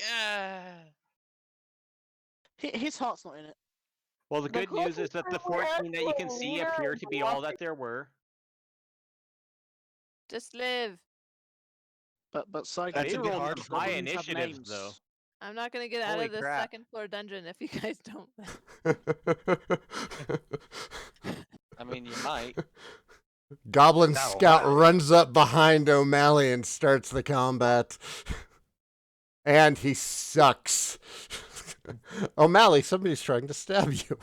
His heart's not in it. Well, the The good news is closest that the we have 14 that you to can a see leader appear is to be all Luffy. that there were. Just live. But Saigan, That's They a bit rolled hard some for high me. initiatives, though. I'm not gonna get out Holy of this crap. second floor dungeon if you guys don't live. I mean, you might. Goblin No, Scout wow. runs up behind O'Malley and starts the combat. And he sucks. O'Malley, somebody's trying to stab you.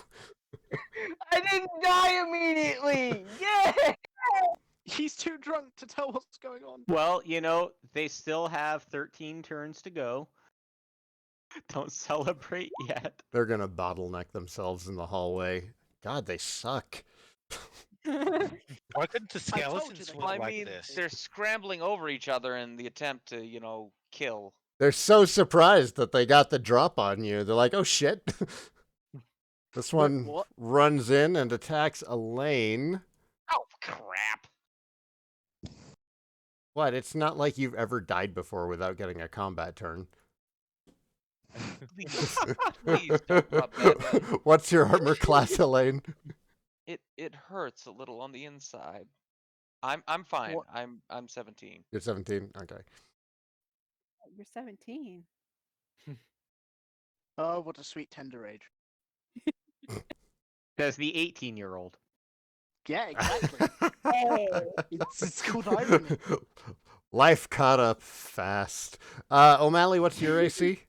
I didn't die immediately. Yeah. he's too drunk to tell what's going on. Well, you know, they still have 13 turns to go. Don't celebrate yet. They're gonna bottleneck themselves in the hallway. God, they suck. Why couldn't the I told skeletons you they look Well, I like mean, this? they're scrambling over each other in the attempt to, kill. They're so surprised that they got the drop on you. They're like, oh shit. This one what? runs in and attacks Elaine. Oh, crap. What? It's not like you've ever died before without getting a combat turn. Please don't rub that in. What's your armor class, Elaine? It hurts a little on the inside. I'm fine. What? I'm 17. You're 17? Okay. You're 17. Oh, what a sweet tender age. Says the 18-year-old. Yeah, exactly. it's called irony. Life caught up fast. O'Malley, what's your AC?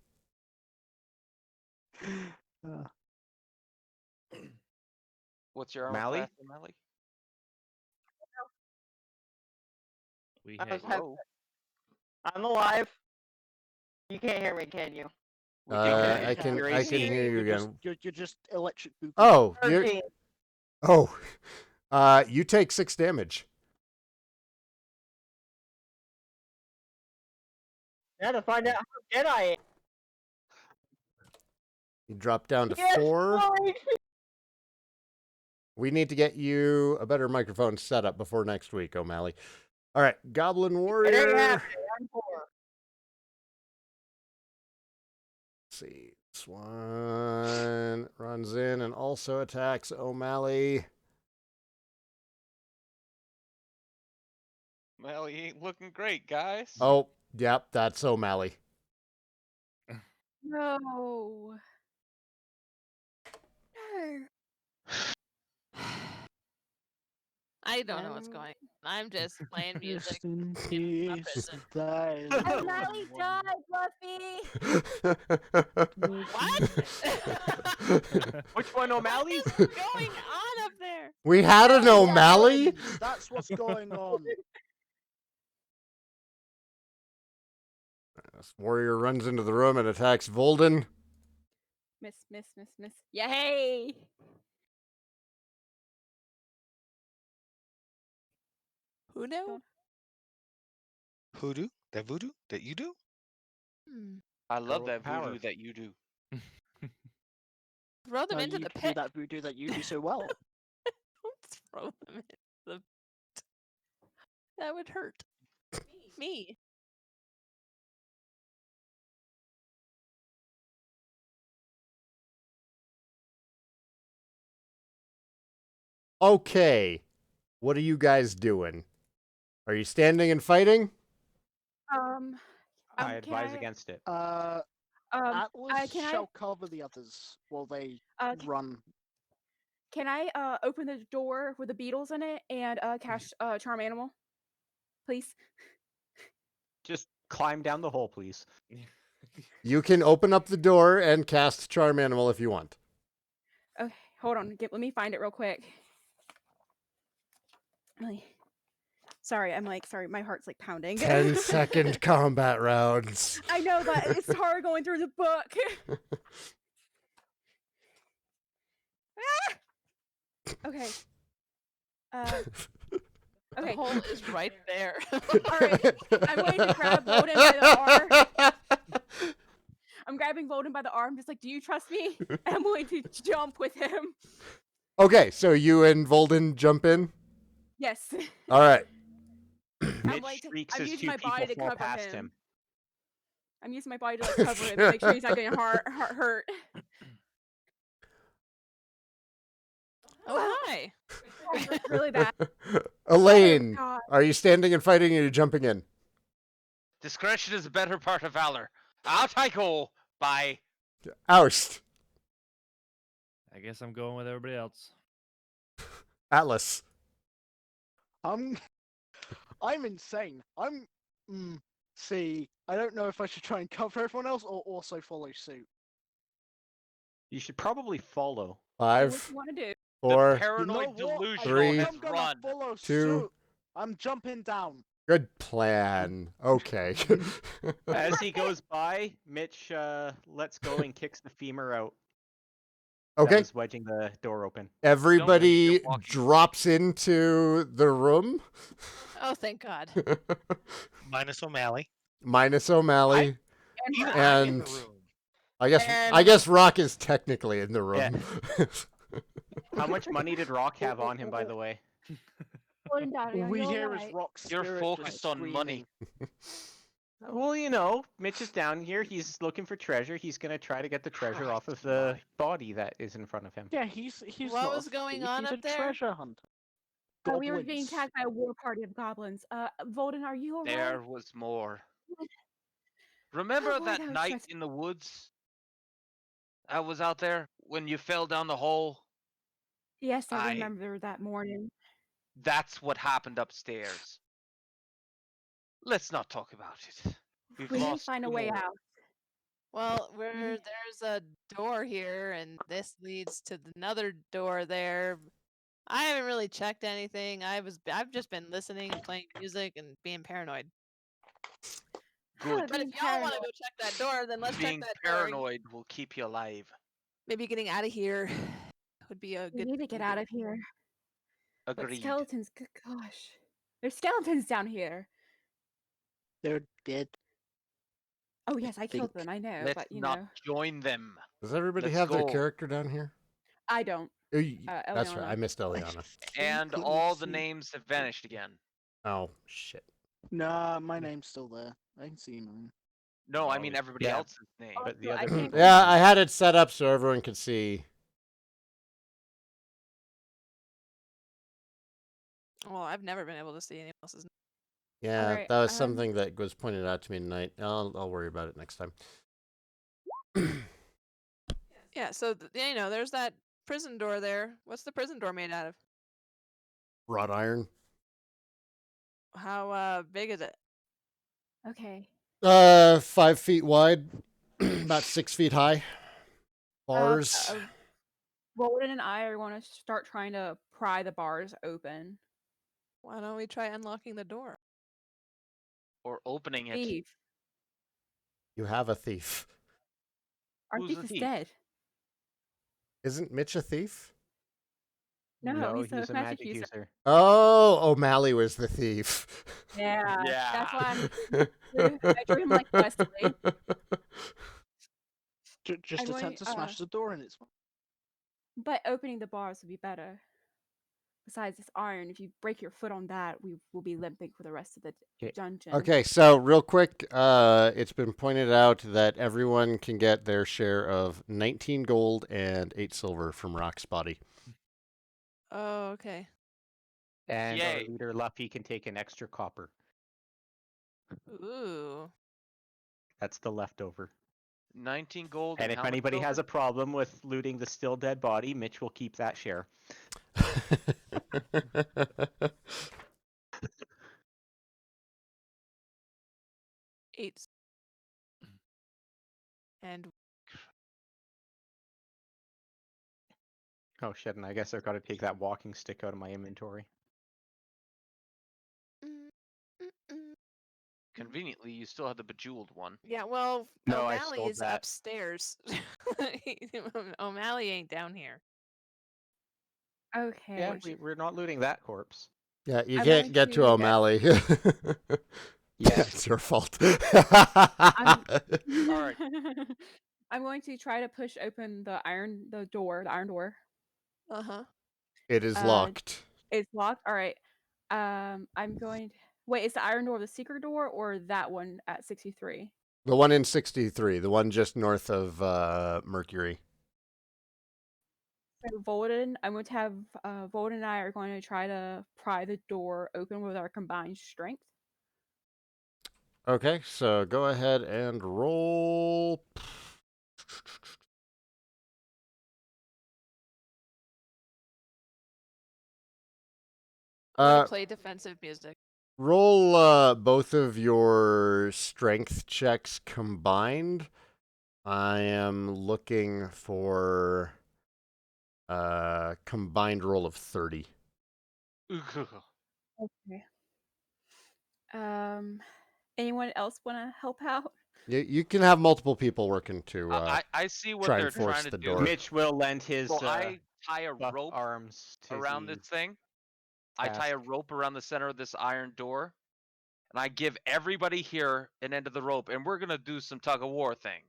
What's your armor Mally? class, Mally? We I hit was having- Whoa. I'm alive. You can't hear me, can you? We Okay, I can your I AC. can hear you You're just, again. you're just electric boogaloo. Oh, you're 13. you take 6 damage. Now to find out how dead I am. You drop down to Yes, 4. sorry. We need to get you a better microphone setup before next week, O'Malley. All right, Goblin It ain't Warrior. happening. I'm poor. Let's see. This one runs in and also attacks O'Malley. Mally ain't looking great, guys. Oh, yep, that's O'Malley. No. No. I don't know what's going on. I'm just playing music. Rest in in my peace, prison. thy O'Malley loved died, Fluffy! one. Which one, O'Malley? What is going on up there? We had an O'Malley? That's what's going on. This warrior runs into the room and attacks Volden. Miss. Yay! Who knew? Hoodoo? That voodoo? That you do? I love Girl that power. voodoo that you do. Throw them No, into you the can pit. do that voodoo that you do so well. Don't throw them into the pit. That would hurt. Me. Okay. What are you guys doing? Are you standing and fighting? I can advise I- against it. Atlas can I- shall cover the others while they run. Can I open the door with the beetles in it and cast charm animal, please? Just climb down the hole, please. You can open up the door and cast Charm Animal if you want. Okay, hold on. Let me find it real quick. Sorry, my heart's like pounding. 10-second combat rounds. I know that it's hard going through the book. Okay. The Okay. hole is right there. Alright, I'm going to grab Volden by the arm. I'm grabbing Volden by the arm, just like, do you trust me? And I'm going to jump with him. Okay, so you and Volden jump in? Yes. All right. Mitch like, shrieks I'm as using two my body people to fall cover past him. him. I'm using my body to like cover him to make sure he's not getting hurt. Oh, hi. It's really bad. Elaine, Oh, God. are you standing and fighting or are you jumping in? Discretion is a better part of valor. Out I go. Bye. Oust. I guess I'm going with everybody else. Atlas. I'm insane. See, I don't know if I should try and cover everyone else or also follow suit. You should probably follow. Do what 5, you want to do. 4, The paranoid You know what? delusional Three, has I'm gonna run. follow 2. suit. I'm jumping down. Good plan. Okay. As he goes by, Mitch lets go and kicks the femur out. That Okay. was wedging the door open. Everybody Don't walk. drops into the room. Oh, thank God. Minus O'Malley. Minus O'Malley. I'm in And the room. I guess Rock is technically in the room. How much money did Rock have on him, by the way? Golden Daddy, All are we you hear is alright? Rock's You're spirit focused just on money. screaming. Well, you know, Mitch is down here. He's looking for treasure. He's gonna try to get the treasure off of the body that is in front of him. Yeah, he's What not was a going thief, on he's up a there? treasure hunter. We were being Goblins. attacked by a war party of goblins. Volden, are you alright? There was more. Remember boy, that that was night stressful. in the woods? I was out there when you fell down the hole. Yes, I I- remember that morning. That's what happened upstairs. Let's not talk about it. We've We need to lost find a two way more. out. Well, there's a door here, and this leads to another door there. I haven't really checked anything. I've just been listening and playing music and being paranoid. Good. But if y'all want to go check that door, then let's Being check that door. paranoid will keep you alive. Maybe getting out of here would be a We good. need to get out of here. But Agreed. skeletons, good gosh. There's skeletons down here. They're dead. Oh yes, I killed think. them, I know, Let's but you not know. join them. Does everybody Let's have their go. character down here? I don't. That's right. I Eliana. missed Eliana. And Couldn't all the see. names have vanished again. Oh, shit. Nah, my name's still there. I can see mine. No, I Oh, mean everybody yeah. else's name. But the Also, I other can't people- Yeah, I had it set up so everyone could see. Well, I've never been able to see anyone else's. Yeah, Alright, that was something that was pointed out to me tonight. I'll worry about it next time. Yeah, so you know, there's that prison door there. What's the prison door made out of? wrought iron. How big is it? Okay. 5 feet wide, about 6 feet high. Bars. Golden and I are going to start trying to pry the bars open. Why don't we try unlocking the door? Or opening it. Thief. You have a thief. Our Who's thief the is thief? dead. Isn't Mitch a thief? No, he's he's a magic user. Oh, O'Malley was the thief. Yeah. Yeah. That's why I drew him like Wesley. Just I'm attempt to going, smash the door in its. But opening the bars would be better. Besides, this iron, if you break your foot on that, we will be limping for the rest of the Okay. dungeon. Okay, so real quick, it's been pointed out that everyone can get their share of 19 gold and 8 silver from Rock's body. Oh, okay. And Yay. our leader Luffy can take an extra copper. Ooh. That's the leftover. 19 gold. And if how much anybody has silver? a problem with looting the still dead body, Mitch will keep that share. 8. And Oh shit, and I guess I've got to take that walking stick out of my inventory. Conveniently, you still have the bejeweled one. yeah, well, No, I O'Malley stole is that. upstairs. O'Malley ain't down here. Okay. Yeah, we're not looting that corpse. Yeah, you I'm can't going get to to- O'Malley. Yeah. It's your fault. I'm- Alright. I'm going to try to push open the iron door. Uh-huh. It is Uh, locked. It's locked. All right. I'm going to wait. Is the iron door the secret door or that one at 63? The one in 63, the one just north of Mercury. So Volden, I'm going to have Volden and I are going to try to pry the door open with our combined strength. Okay, so go ahead and roll. I'm gonna play defensive music. Roll both of your strength checks combined. I am looking for a combined roll of 30. Okay. Anyone else want to help out? You can have multiple people working to I see what try and they're force trying to the do. door. Mitch will lend his So I tie a buff rope arms to around the this thing. I tie a task. rope around the center of this iron door. And I give everybody here an end of the rope. And we're going to do some tug of war thing.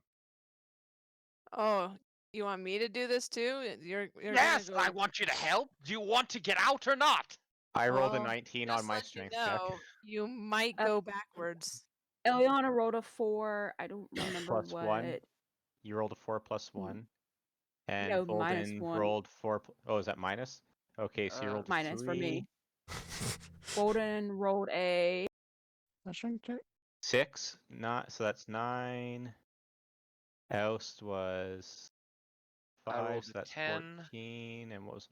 Oh, you want me to do this too? You're Yes, gonna go... I want you to help. Do you want to get out or not? I rolled a Well, 19 on just my let strength you check. know, you might go backwards. Eliana rolled a 4. I don't remember Plus what. 1. You rolled a 4 plus 1. And No, minus Volden 1. rolled 4. Oh, is that minus? Okay, so you rolled a Minus 3. for me. Volden rolled a. Strength check. 6. Not so that's 9. Oust was I 5, rolled so a that's 10. 14, and what was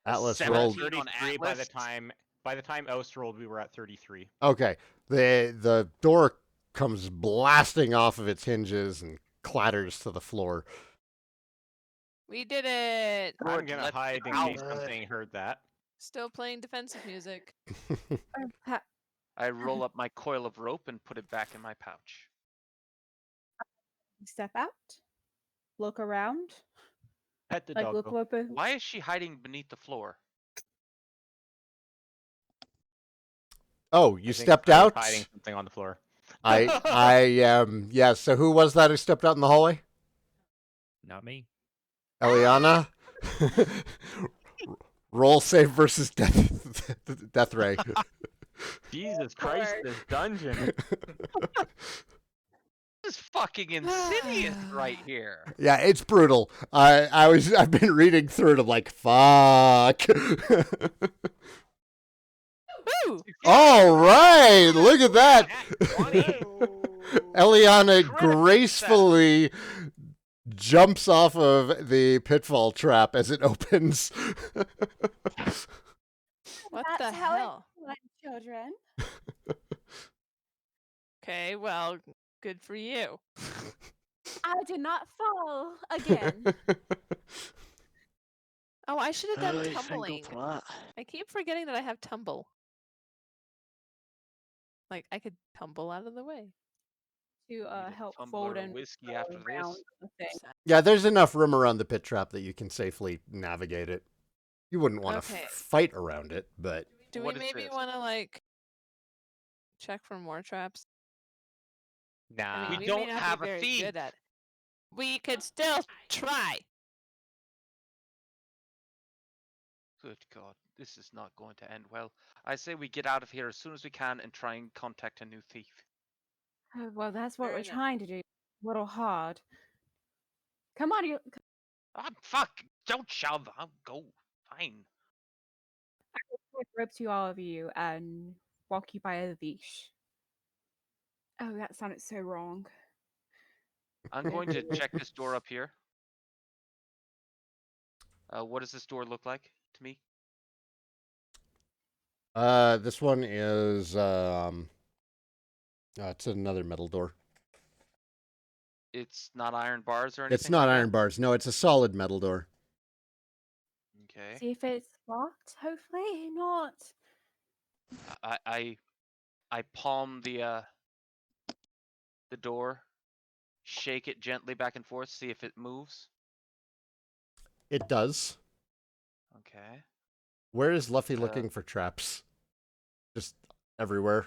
Atlas 17 rolled. on 33 by the Atlas. time Oust rolled, we were at 33. Okay. The door comes blasting off of its hinges and clatters to the floor. We did it. I'm gonna let's hide in out. case something heard that. Still playing defensive music. I roll up my coil of rope and put it back in my pouch. Step out. Look around. Pet the Like doggo. look. Why is she hiding beneath the floor? Oh, you I think stepped I was out? hiding something on the floor. Yeah, so who was that who stepped out in the hallway? Not me. Eliana? Roll save versus death ray. Jesus Christ, this dungeon. This is fucking insidious right here. Yeah, it's brutal. I've been reading through it. I'm like, fuck. Woo! All right, look at that. Nat 20. Eliana Critical gracefully jumps off of the pitfall trap as it opens. What That's the how hell? it's done, children. Okay, well, good for you. I did not fall again. Oh, I should have done Thank God tumbling. for that. I keep forgetting that I have tumble. Like, I could tumble out of the way. To Need a help tumbler fold of and whiskey go after around this. the thing. Yeah, there's enough room around the pit trap that you can safely navigate it. You wouldn't want to Okay. fight around it, but Do What we is maybe this? want to, like, check for more traps? I Nah. mean, We we don't may not have be a very thief. good at it. We could still try. Good God, this is not going to end well. I say we get out of here as soon as we can and try and contact a new thief. Well, that's what Fair we're enough. trying to do. A little hard. Come on, you. Ah, fuck! Don't shove. I'll go. Fine. I rope to all of you and walk you by a leash. Oh, that sounded so wrong. I'm going to check this door up here. What does this door look like to me? this one is it's another metal door. It's not iron bars or anything. It's not like iron bars. No, it's a solid metal door. That? Okay. See if it's locked. Hopefully not. I palm the door, shake it gently back and forth, see if it moves. It does. Okay. Where is Luffy looking for traps? Just everywhere.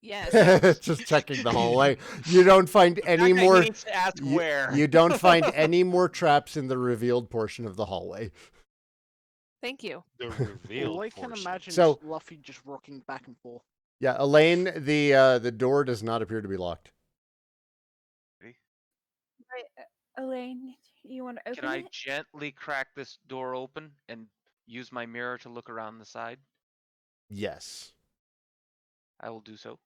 Yes. Just checking the hallway. You don't find any That guy more. needs to ask You, where. you don't find any more traps in the revealed portion of the hallway. Thank you. The revealed All I can portion. imagine So- is Luffy just rocking back and forth. Yeah, Elaine, the door does not appear to be locked. Right, Elaine, you want to open Can I it? gently crack this door open and use my mirror to look around the side? Yes. I will do so.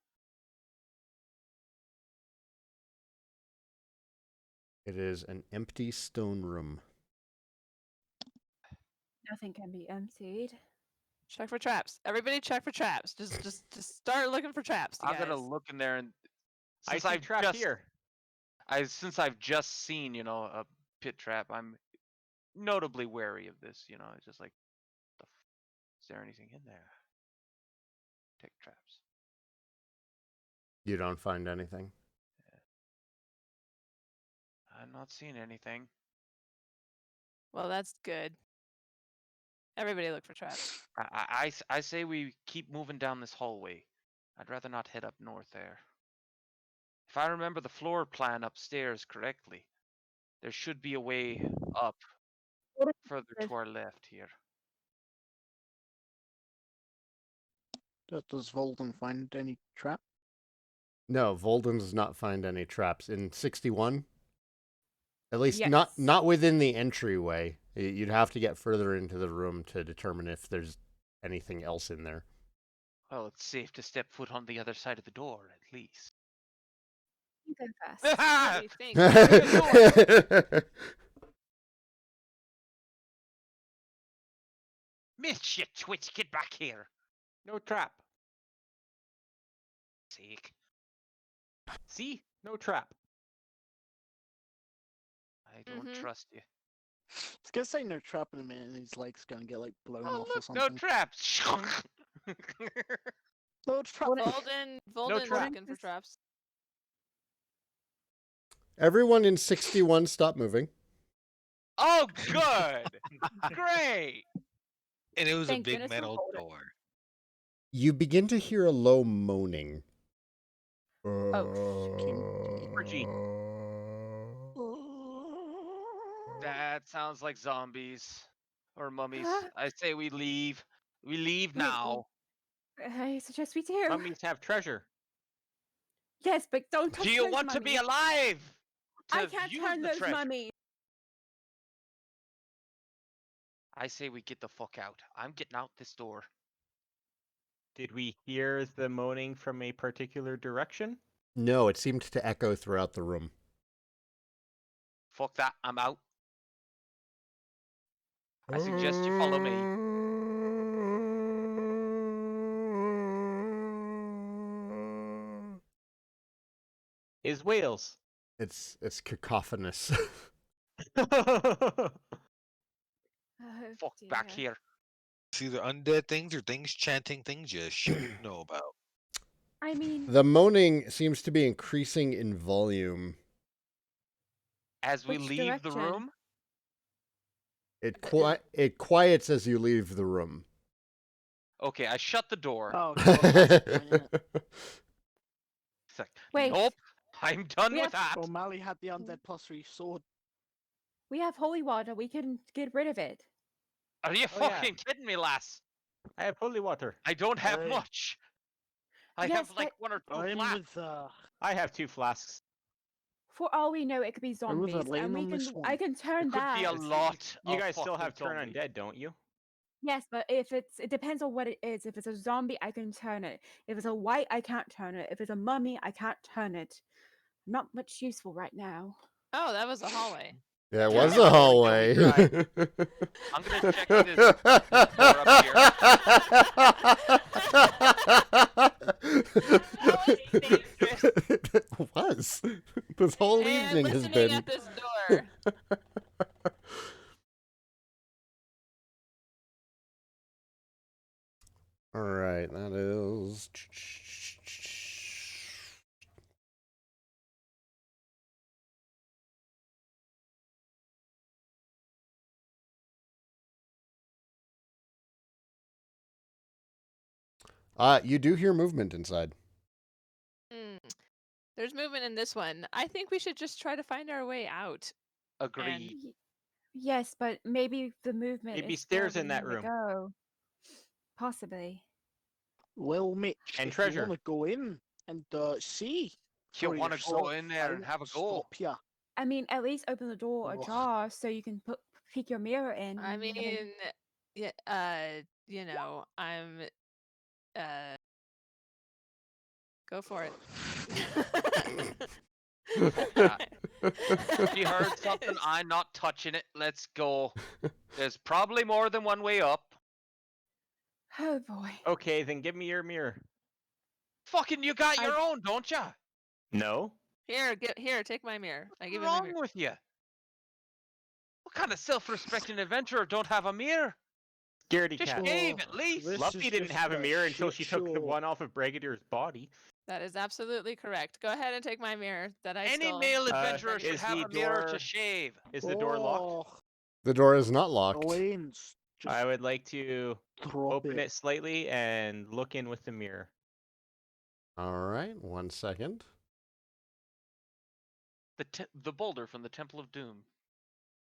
It is an empty stone room. Nothing can be emptied. Check for traps. Everybody check for traps. Just start looking for traps, you I'm guys. gonna look in there and I since see I've trap just here. since I've just seen, a pit trap, I'm notably wary of this, it's just like is there anything in there? Tick traps. You don't find anything. I'm not seeing anything. Well, that's good. Everybody look for traps. I say we keep moving down this hallway. I'd rather not head up north there. If I remember the floor plan upstairs correctly, there should be a way up further to our left here. Does Volden find any trap? No, Volden does not find any traps in 61. At least Yes. not within the entryway. You'd have to get further into the room to determine if there's anything else in there. Well, it's safe to step foot on the other side of the door, at least. You go first. What do you think? Miss you twitch, get back here. No trap. Sake. See? No trap. I don't Mhm. trust you. I was gonna say no trap in a minute, and his leg's gonna get like blown Oh, off or look, something. no traps. No trap. Volden trap. looking for traps. Everyone in 61 stop moving. Oh, good. Great. And it was Thank a big goodness for metal Volden. door. You begin to hear a low moaning. G. That sounds like zombies or mummies. I say we leave. We leave No, now. I suggest we do. Mummies have treasure. Yes, but don't touch Do you those want to be mummies. alive? I To can't use turn the those treasure? mummies. I say we get the fuck out. I'm getting out this door. Did we hear the moaning from a particular direction? No, it seemed to echo throughout the room. Fuck that. I'm out. I suggest you follow me. Is Wales. It's cacophonous. Oh, Fuck back dear. here. It's either undead things or things chanting things you shouldn't know about. I mean, The moaning seems to be increasing in volume. As we Which leave the direction? room, It quiets as you leave the room. okay, I shut the door. Oh, God, that's the point, innit? It's like, Wait. nope, I'm done We with have- that. O'Malley had the undead +3 sword. we have holy water. We can get rid of it. Are you Oh, yeah. fucking kidding me, lass? I have holy water. I don't have Hey. much. I Yes, have like but 1 or 2 I'm flasks. with I have 2 flasks. for all we know, it could be I'm with zombies, Elaine and we on this can. one. I can turn It could that. be a It's- lot. You of guys still fucking have turn zombies. undead, don't you? Yes, but if it depends on what it is. If it's a zombie, I can turn it. If it's a white, I can't turn it. If it's a mummy, I can't turn it. Not much useful right now. Oh, that was a hallway. Yeah, it Yeah, was shall a we hallway. try? I'm gonna check this door up here. It was. This whole And evening has listening been. at this door. All right, that is. You do hear movement inside. Hmm. There's movement in this one. I think we should just try to find our way out. Agreed. Yes, but maybe the movement Maybe is stairs where in we that need to room. go. Well, Mitch, And if treasure. you want to go in and see You for want to go yourself, in there I and have a won't go? stop ya. I mean, at least open the door Ugh. ajar so you can peek your mirror in. I and have mean, yeah, you know, I'm, go for it. She heard something. I'm not touching it. Let's go. There's probably more than one way up. Oh boy. Okay, then give me your mirror. Fucking, you got your own, don't ya? No. Here, take my mirror. I give What's you my wrong mirror. with you? What kind of self-respecting adventurer don't have a mirror? Scaredy Just cat. shave at least. This Luffy is didn't just have a mirror until shit she took the show. one off of Brigadier's body. That is absolutely correct. Go ahead and take my mirror that I Any stole. male adventurer should is have the a mirror door- to shave. Is the door locked? Oh, The door is not locked. Elaine's just I would like to drop open it. it slightly and look in with the mirror. All right, 1 second. The boulder from the Temple of Doom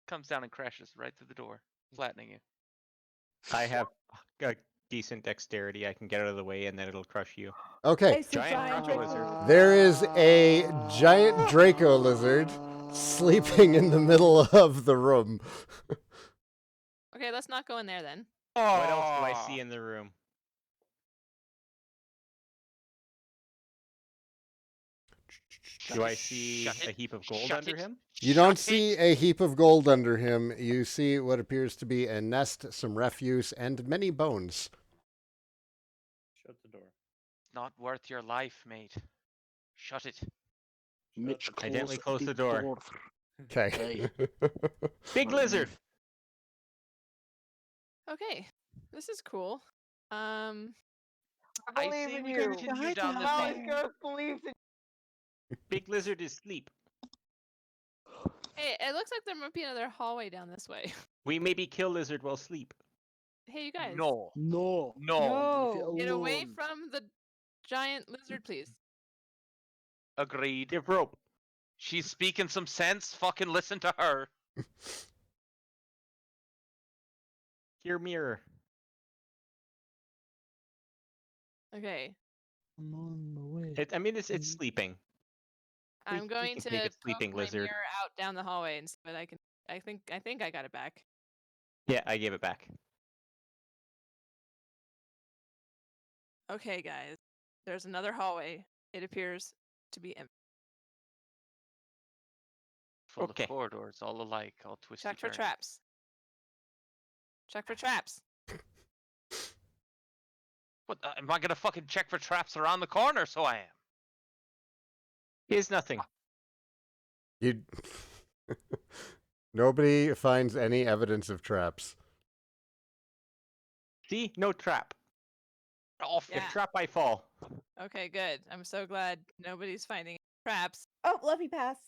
comes down and crashes right through the door, flattening you. I have a decent dexterity. I can get out of the way and then it'll crush you. Okay, It's a Giant giant Draco Draco. lizard. there is a giant Draco lizard sleeping in the middle of the room. Okay, let's not go in there then. What else do I see in the room? Do I see Shut a it. heap of gold Shut under it. him? You don't Shut see it. a heap of gold under him. You see what appears to be a nest, some refuse, and many bones. Shut the door. Not worth your life, mate. Shut it. Mitch, I gently close close the door. Okay. Big lizard! Okay, this is cool. I I believe say in we you. continue down this Molly way. Ghost believes in Big lizard is asleep. Hey, it looks like there might be another hallway down this way. We maybe kill lizard while asleep. Hey, you guys. No. No. No. Leave it Get away alone. from the giant lizard, please. Agreed. Give rope. She's speaking some sense. Fucking listen to her. Your mirror. Okay, I'm on the way. It's sleeping. I'm we going can to take a poke sleeping my lizard. mirror out down the hallway and see what I can. I think I got it back. Yeah, I gave it back. Okay, guys. There's another hallway. It appears to be empty. Full Okay. of corridors, all alike, all twisty. Check for turny. traps. Check for traps. What? Am I gonna fucking check for traps around the corner? So I am. Here's nothing. You. Nobody finds any evidence of traps. See? No trap. Off. Yeah. If trap, I fall. Okay, good. I'm so glad nobody's finding traps. Oh, Luffy passed.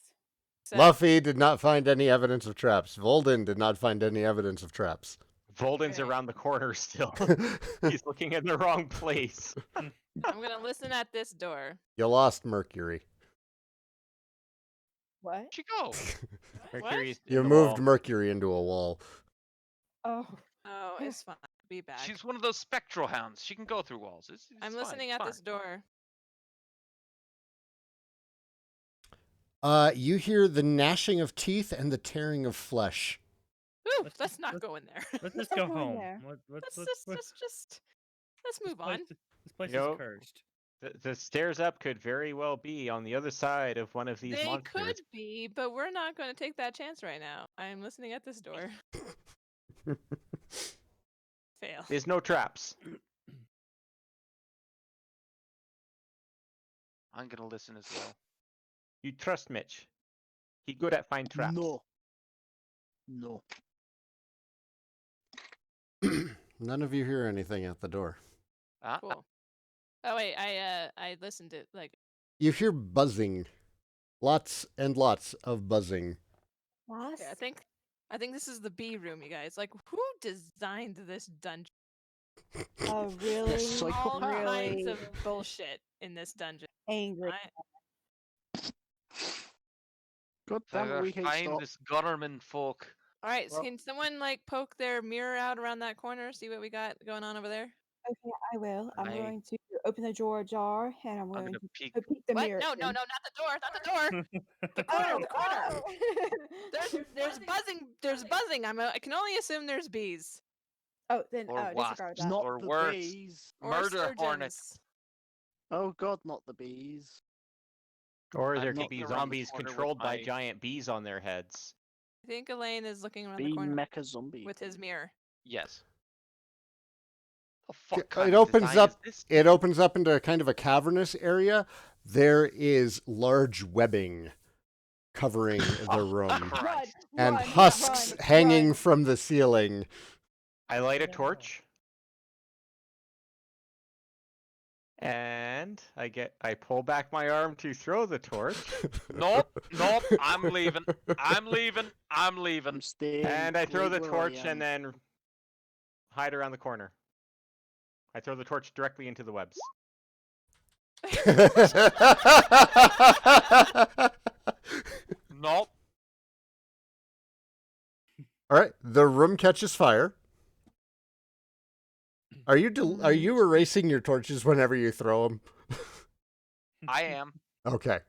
So, Luffy did not find any evidence of traps. Volden did not find any evidence of traps. Volden's Great. around the corner still. He's looking in the wrong place. I'm gonna listen at this door. You lost Mercury. What? Where'd she go? Mercury's in You the moved wall. Mercury into a wall. Oh. Oh, it's fine. Be back. She's one of those spectral hounds. She can go through walls. It's I'm fine, listening it's at fine. this door. You hear the gnashing of teeth and the tearing of flesh. Ooh, Let's let's just- not let's- go in there. Let's Let's just go not go in home. there. Let's This move on. place- This place You know, is cursed. The stairs up could very well be on the other side of one of these They monsters. could be, but we're not going to take that chance right now. I'm listening at this door. Fail. There's no traps. I'm gonna listen as well. You trust Mitch. He good at find traps. No. No. None of you hear anything at the door. Ah, Cool. Oh wait, I listened to like You hear buzzing. Lots and lots of buzzing. Lost? okay, I think this is the B room, you guys. Like who designed this dungeon? Oh, really? Yes, All Psychopath. kinds Really of bullshit in this dungeon. angry. God so I damn it, gotta we hate find stop. this Gutterman folk. All right, so Well- can someone like poke their mirror out around that corner, see what we got going on over there? Okay, I will. I'm I- going to open the drawer jar and I'm I'm going gonna to peek. peek the What? mirror. No, no, no, in. not the door, not the door. The corner, the corner. There's buzzing. There's buzzing. I can only assume there's bees Oh, then Or disregard wasps. that. Not Or the worse. bees. or Murder sturgeons. hornets. Oh god, not the bees. Or I'm there could looking be around the zombies corner with controlled by my- giant bees on their heads. I think Elaine is looking around Bee the corner mecha zombie. with his mirror. Yes. The fuck It kind of opens design up. is this? It opens up into kind of a cavernous area. There is large webbing covering the Oh, room, Christ. and run, husks run, hanging run. from the ceiling. I light a Yeah. torch. And I pull back my arm to throw the torch. Nope, nope. I'm leaving. I'm leaving. I'm leaving. I'm staying. And I throw the right where torch I am. and then hide around the corner. I throw the torch directly into the webs. Nope. All right, the room catches fire. Are you are you erasing your torches whenever you throw them? I am. Okay.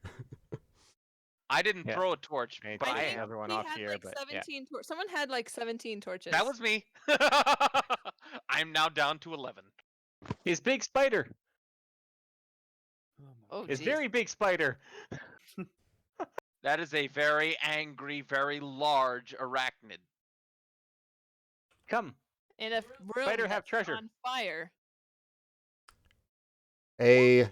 I didn't Yeah. throw a torch, I but I think am. everyone We off had here, like but yeah. 17 someone had like 17 torches. That was me. I'm now down to 11. His big spider. Oh, His jeez. very big spider. That is a very angry, very large arachnid. Come. in a room Spider have that's treasure. on fire. A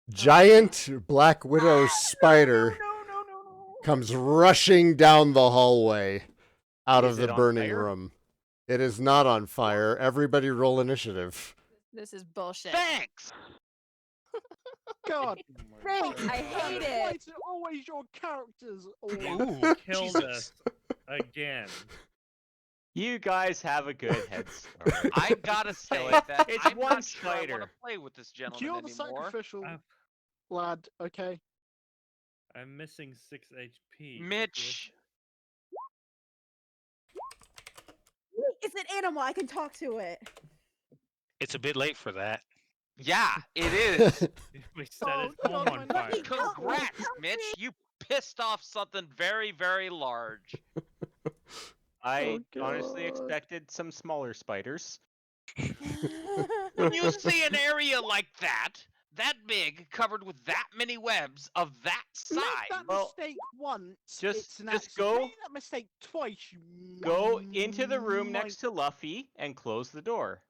giant black widow spider comes rushing down the hallway out Is of it the on burning fire? room. It is not on fire. Everybody roll initiative. This is bullshit. Thanks! God, Thanks, I damn hate Why it. is it always your characters? You killed Jesus. us again. You guys have a good head start. I gotta say Kill it. that It's I'm one not sure I want spider. to play with this You're gentleman the anymore. sacrificial I've- lad, okay? I'm missing 6 HP. Mitch, It's an animal. I can talk to it. It's a bit late for that. yeah, it is. We set Oh, his home no, on no, fire. no. Congrats, Mitch. You pissed off something very, very large. I Oh, honestly God. expected some smaller spiders. When you see an area like that big, covered with that many webs of that Make size, that Well, mistake once. just- it's an just accident. go- Make that mistake twice. You Go into the room might- next to Luffy and close the door.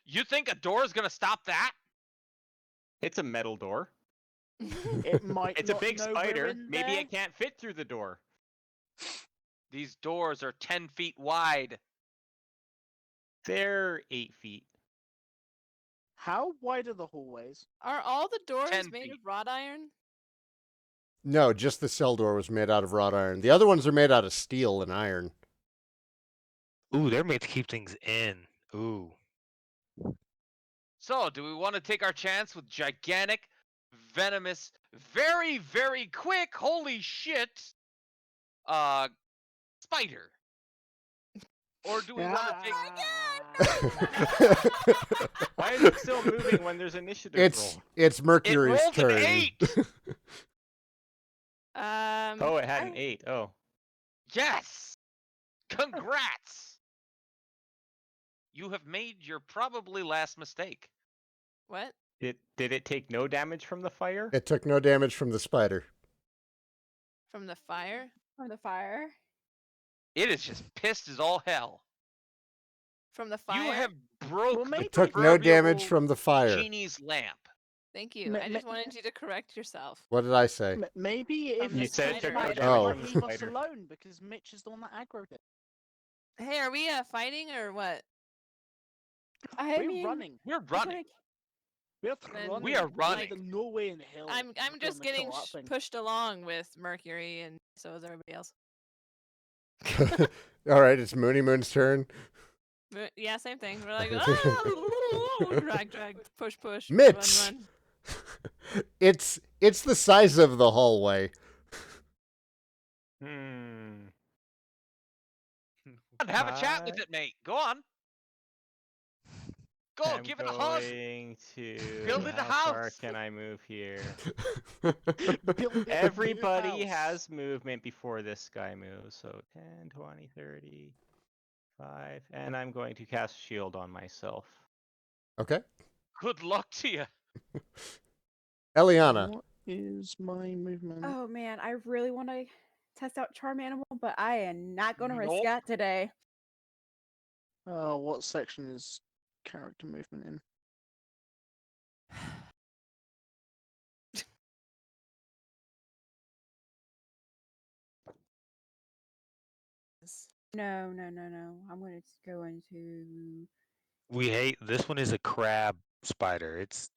You think a door is gonna stop that? It's a metal door. It might It's a not big know we're spider. in Maybe there. it can't fit through the door. These doors are 10 feet wide. They're 8 feet. How wide are the hallways? Are all the doors 10 made feet. of wrought iron? No, just the cell door was made out of wrought iron. The other ones are made out of steel and iron. Ooh, they're made to keep things in. Ooh. So, do we want to take our chance with gigantic, venomous, very, very quick, holy shit, spider? Or do we want to take... Why is it still moving when there's initiative it's roll? it's Mercury's rolled an turn. 8! Oh, it had an 8. Oh. Yes! Congrats! You have made your probably last mistake. What? Did it take no damage from the fire? It took no damage from the spider. From the fire? From the fire. It is just pissed as all hell. From the fire? You have broke Well, the maybe It took no damage proverbial from the fire. genie's lamp. Thank you. Ma- I just ma- wanted you to correct yourself. What did I say? Maybe if You it's said it too took no much, damage Oh. might from the leave us spider. alone because Mitch is the one that aggroed it. Hey, are we fighting or what? We're running. We're I was running. We're Then running. We are Like, running. there's no way in hell. I'm we're just gonna getting kill that thing. pushed along with Mercury, and so is everybody else. All right, it's Mooney Moon's turn. Yeah, same thing. We're like, oh, drag, push, Mitch! run. It's the size of the hallway. Hmm. Have a chat with it, mate. Go on. Go, I'm give it a hug. going to... Build it a How far house. can I move here? Build it a new Everybody house. has movement before this guy moves. So 10, 20, 30, 5. And I'm going to cast shield on myself. Okay. Good luck to you. Eliana. What is my movement? Oh man, I really want to test out Charm Animal, but I am not going to risk Nope. that today. What section is character movement in? No. I'm going to go into. We hate this one is a crab spider. It's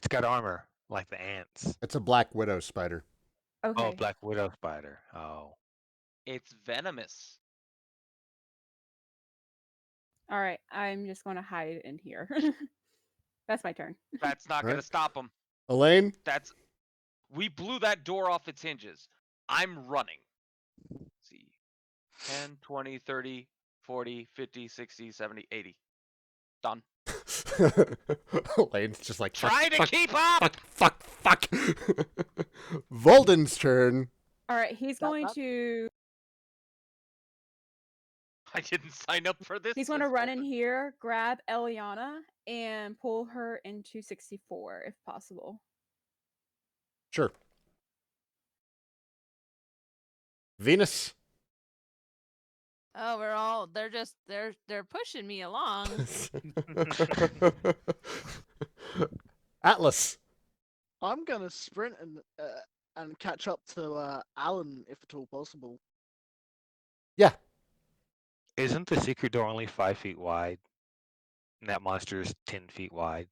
got armor like the ants. It's a black widow spider. Okay. Oh, black widow spider. Oh. It's venomous. All right. I'm just going to hide in here. That's my turn. That's not going Right. to stop him. Elaine? We blew that door off its hinges. I'm running. Let's see. 10, 20, 30, 40, 50, 60, 70, 80. Done. Elaine's just like, Try to keep up! fuck. Volden's turn. All right. He's going to. I didn't sign up for this. He's going to says run in Bolton. here, grab Eliana, and pull her into 64 if possible. Sure. Venus? Oh, they're pushing me along. Atlas? I'm gonna sprint and catch up to Alan if at all possible. Yeah. Isn't the secret door only 5 feet wide? And that monster is 10 feet wide.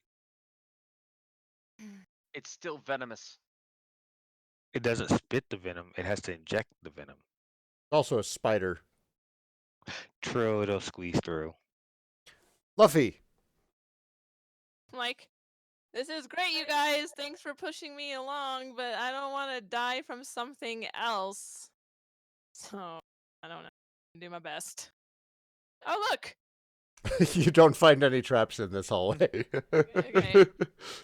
It's still venomous. It doesn't spit the venom. It has to inject the venom. Also a spider. True, it'll squeeze through. Luffy? Like, this is great, you guys. Thanks for pushing me along, but I don't want to die from something else. So, I don't know. Do my best. Oh, look! You don't find any traps in this hallway. Okay.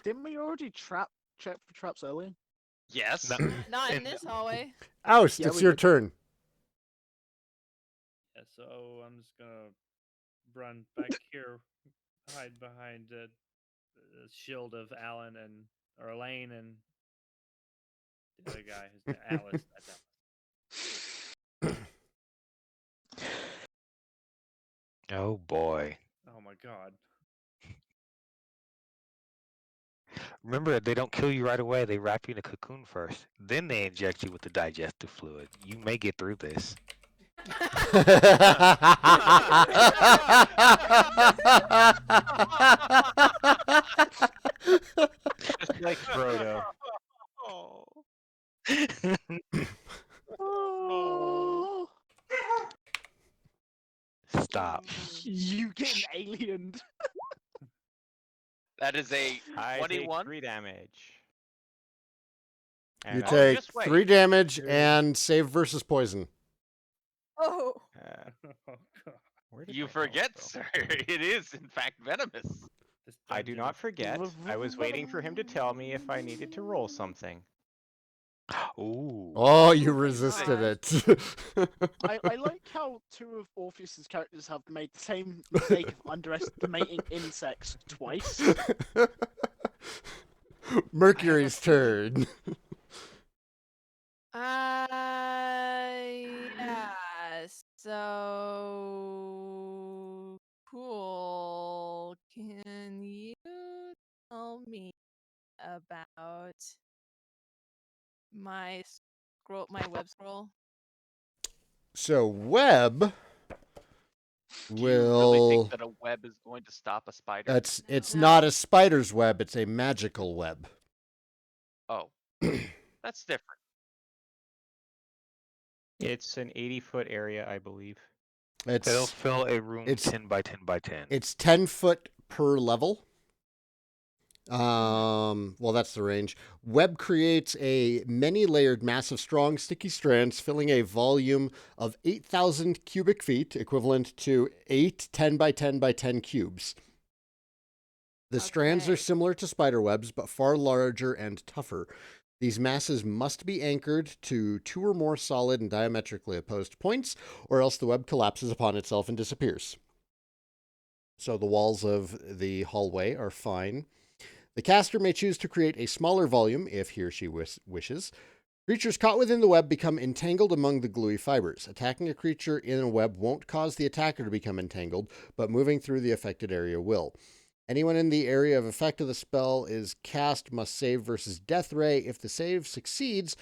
Didn't we already check for traps earlier? Yes. No. Not in And- this hallway. Oust, Yeah, it's we your did. turn. Yeah, so I'm just gonna run back here, hide behind the shield of Alan or Elaine and the other guy who's Alice. That's Alice. Oh boy. Oh my god. Remember, they don't kill you right away. They wrap you in a cocoon first. Then they inject you with the digestive fluid. You may get through this. Just like Frodo. Oh. Oh, Stop. you getting aliened. That is a I take 21. 3 damage. You And I- take just wait. 3 damage Dude. and save versus poison. Oh, Oh, God. where did You my health forget, go? sir. It is, in fact, venomous. This I do dungeon not is- forget. I was waiting for him to tell me if I needed to roll something. Ooh. Oh, you Oh my resisted God. it. I like how two of Orpheus's characters have made the same mistake of underestimating insects twice. Mercury's turn. Yeah. So cool. Can you tell me about my web scroll? So web Do you really will. think that a web is going to stop a spider? It's No. not a spider's web. It's a magical web. Oh, that's different. It's an 80-foot area, I believe. They'll It's fill a room it's- 10 by 10 by 10. it's 10 foot per level. Well, that's the range. Web creates a many-layered mass of strong, sticky strands, filling a volume of 8,000 cubic feet, equivalent to 8 10 by 10 by 10 cubes. The strands are Okay. similar to spider webs, but far larger and tougher. These masses must be anchored to 2 or more solid and diametrically opposed points, or else the web collapses upon itself and disappears. So the walls of the hallway are fine. The caster may choose to create a smaller volume if he or she wishes. Creatures caught within the web become entangled among the gluey fibers. Attacking a creature in a web won't cause the attacker to become entangled, but moving through the affected area will. Anyone in the area of effect of the spell is cast must save versus Death Ray. If the save succeeds,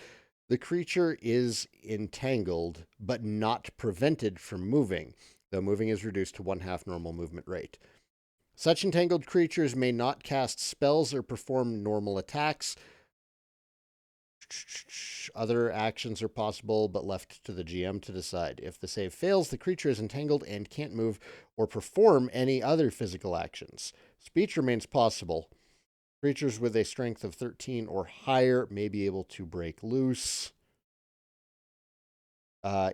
the creature is entangled, but not prevented from moving, though moving is reduced to 1/2 normal movement rate. Such entangled creatures may not cast spells or perform normal attacks. Other actions are possible, but left to the GM to decide. If the save fails, the creature is entangled and can't move or perform any other physical actions. Speech remains possible. Creatures with a strength of 13 or higher may be able to break loose.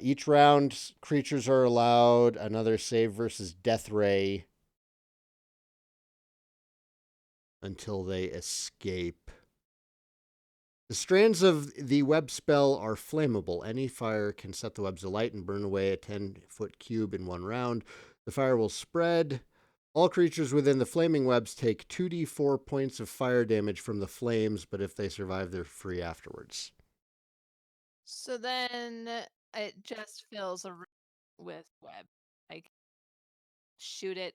Each round, creatures are allowed another save versus Death Ray until they escape. The strands of the web spell are flammable. Any fire can set the webs alight and burn away a 10-foot cube in one round. The fire will spread. All creatures within the flaming webs take 2d4 points of fire damage from the flames, but if they survive, they're free afterwards. So then it just fills a room with web. Like shoot it.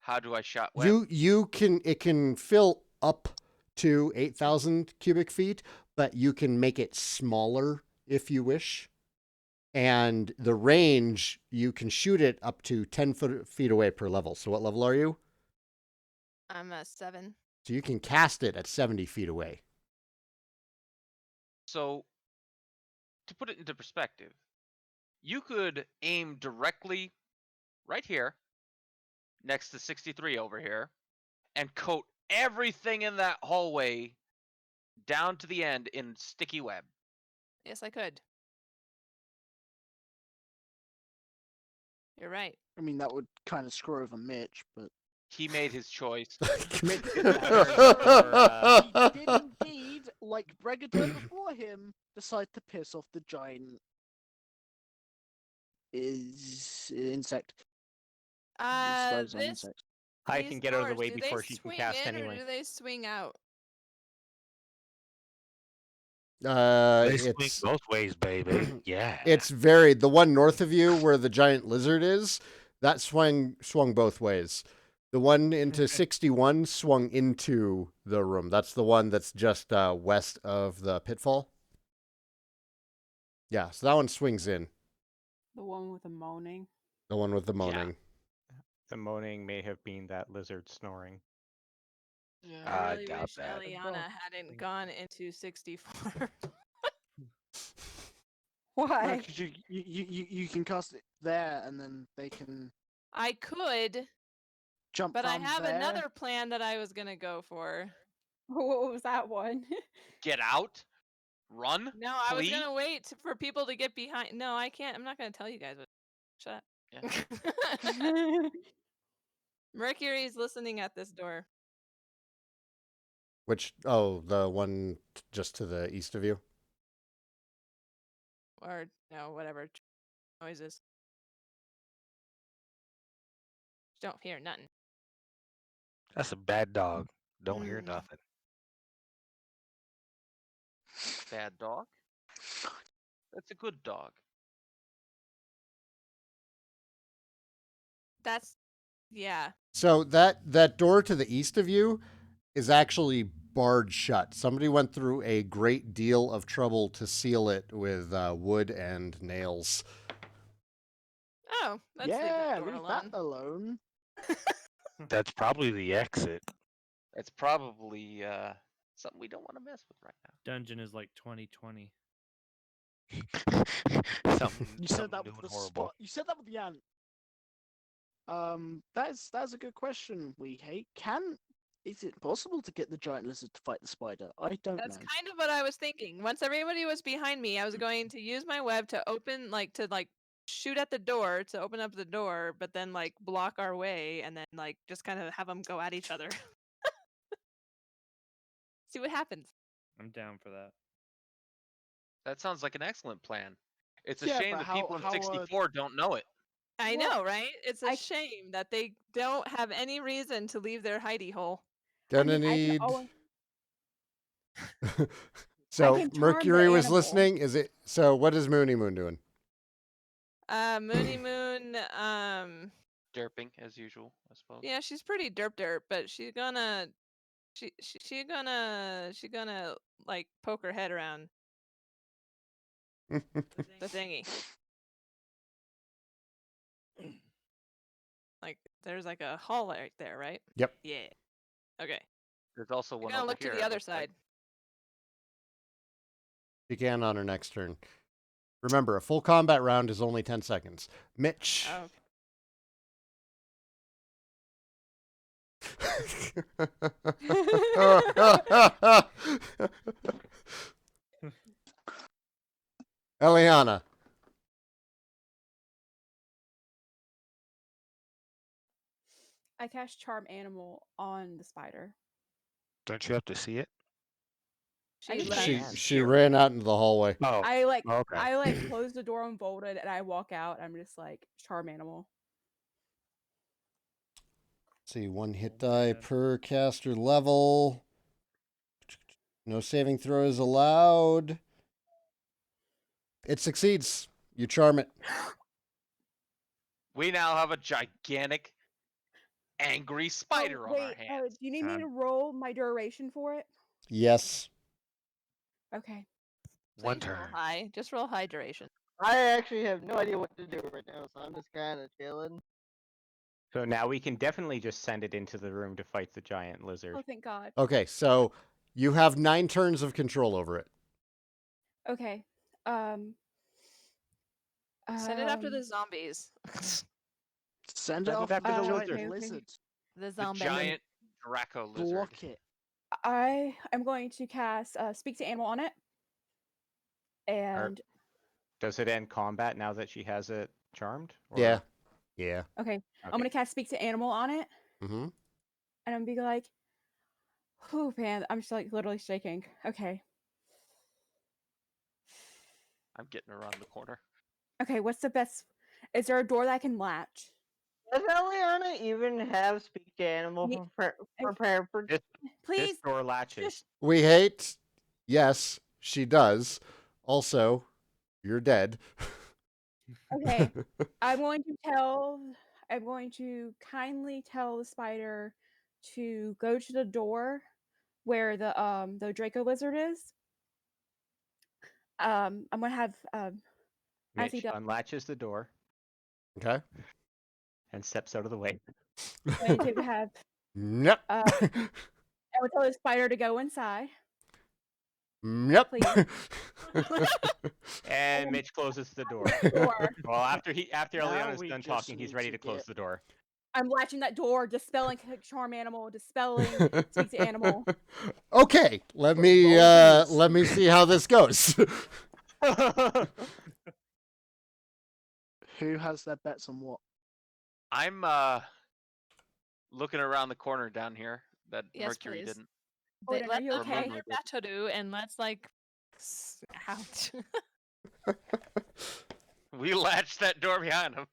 How do I shot web? It can fill up to 8,000 cubic feet, but you can make it smaller if you wish. And the range, you can shoot it up to 10 feet away per level. So what level are you? I'm a 7. So you can cast it at 70 feet away. So, to put it into perspective, you could aim directly right here, next to 63 over here, and coat everything in that hallway down to the end in sticky web. Yes, I could. You're right. I mean, that would kind of screw over Mitch, but He made his choice. he did indeed, like Bregador before him, decide to piss off the giant insect. Spiders are This insects. I these can get out of the doors, way do before they she can swing cast in, anyway. Or do they swing out? They swing It's both ways, baby. Yeah. it's varied. The one north of you, where the giant lizard is, that swung both ways. The one into 61 swung into the room. That's the one that's just west of the pitfall. Yeah, so that one swings in. The one with the moaning. The one with the moaning. The moaning may have been that lizard snoring. I I really doubt wish that. Eliana hadn't gone into 64. Why? Because you can cast it there, and then they can I could, jump but I from have there. another plan that I was gonna go for. What was that one? Get out. Run. No, I was Flee? gonna wait for people to get behind. No, I can't. I'm not gonna tell you guys what. Shut Yeah. up. Mercury's listening at this door. Which, oh, the one just to the east of you? Or no, whatever noises. Don't hear nothing. That's a bad dog. Don't hear Mm. nothing. Bad dog. That's a good dog. That's yeah. So that door to the east of you is actually barred shut. Somebody went through a great deal of trouble to seal it with wood and nails. Oh, let's leave Yeah, the door leave alone. that alone. That's probably the exit. It's probably something we don't want to mess with right now. Dungeon is like 2020. something You said something that new with and the horrible. spot. You said that with the ant. That's a good question. We hate. Is it possible to get the giant lizard to fight the spider? I don't That's know. kind of what I was thinking. Once everybody was behind me, I was going to use my web to open, to shoot at the door to open up the door, but then block our way, and then just kind of have them go at each other. See what happens. I'm down for that. That sounds like an excellent plan. It's a Yeah, shame but that people in how, 64 don't know it. I Well, know, right? It's a I- shame that they don't have any reason to leave their hidey hole. Gonna I can need. always- So can charm the Mercury was animal. listening. Is it? So what is Moony Moon doing? Moony Moon, Derping as usual, I suppose. yeah, she's pretty derp, but she's gonna poke her head around the thingy. There's a hall right there, right? Yep. Yeah. Okay. There's also We're one gonna over look here. to the it other looks like. side. She can on her next turn. Remember, a full combat round is only 10 seconds. Mitch. Oh, Eliana. I cast Charm Animal on the spider. Don't you have to see it? she I left. She ran out into the hallway. Oh, I okay. close the door unbolted and I walk out. I'm just Charm Animal. Let's see, one hit Oh, die man. per caster level. No saving throws allowed. It succeeds. You charm it. We now have a gigantic, angry spider on our wait, hands. do you need me to roll my duration for it? Yes. Okay. One Please roll turn. high. Just roll high duration. I actually have no idea what to do right now, so I'm just kind of chilling. So now we can definitely just send it into the room to fight the giant lizard. Oh, thank God. Okay, so you have 9 turns of control over it. Okay. Send it after the zombies. Send Send it it off after the the giant lizard. lizard. The The zombie. giant Draco lizard. Block it. I am going to cast Speak to Animal on it. And Does it end combat now that she has it charmed? Or... Yeah. Yeah. okay, I'm Okay. gonna cast Speak to Animal on it, Mm-hmm. and I'm gonna be like, "Whew, man!" I'm just literally shaking. Okay, I'm getting around the corner. okay. What's the best? Is there a door that I can latch? Does Eliana even have speak to animal Ye- prepared for? This Please. door latches. just- We hate. Yes, she does. Also, you're dead. Okay. I'm going to tell am going to kindly tell the spider to go to the door where the Draco lizard is. I'm gonna have as he Mitch does, unlatches the door Okay. and steps out of the way. I'm going to have Yep. I would tell the spider to go inside. Yep. Please. And Mitch closes the door. Door. Well, after Now Eliana's we done just talking, he's need ready to to close get- the door. I'm latching that door, dispelling charm animal, dispelling speak to animal. Okay, let me see how this goes. Who has their bets on what? I'm looking around the corner down here that Yes, Mercury please. didn't. Odin, are Let you them okay? have their battery and let's like out. We latched that door behind him.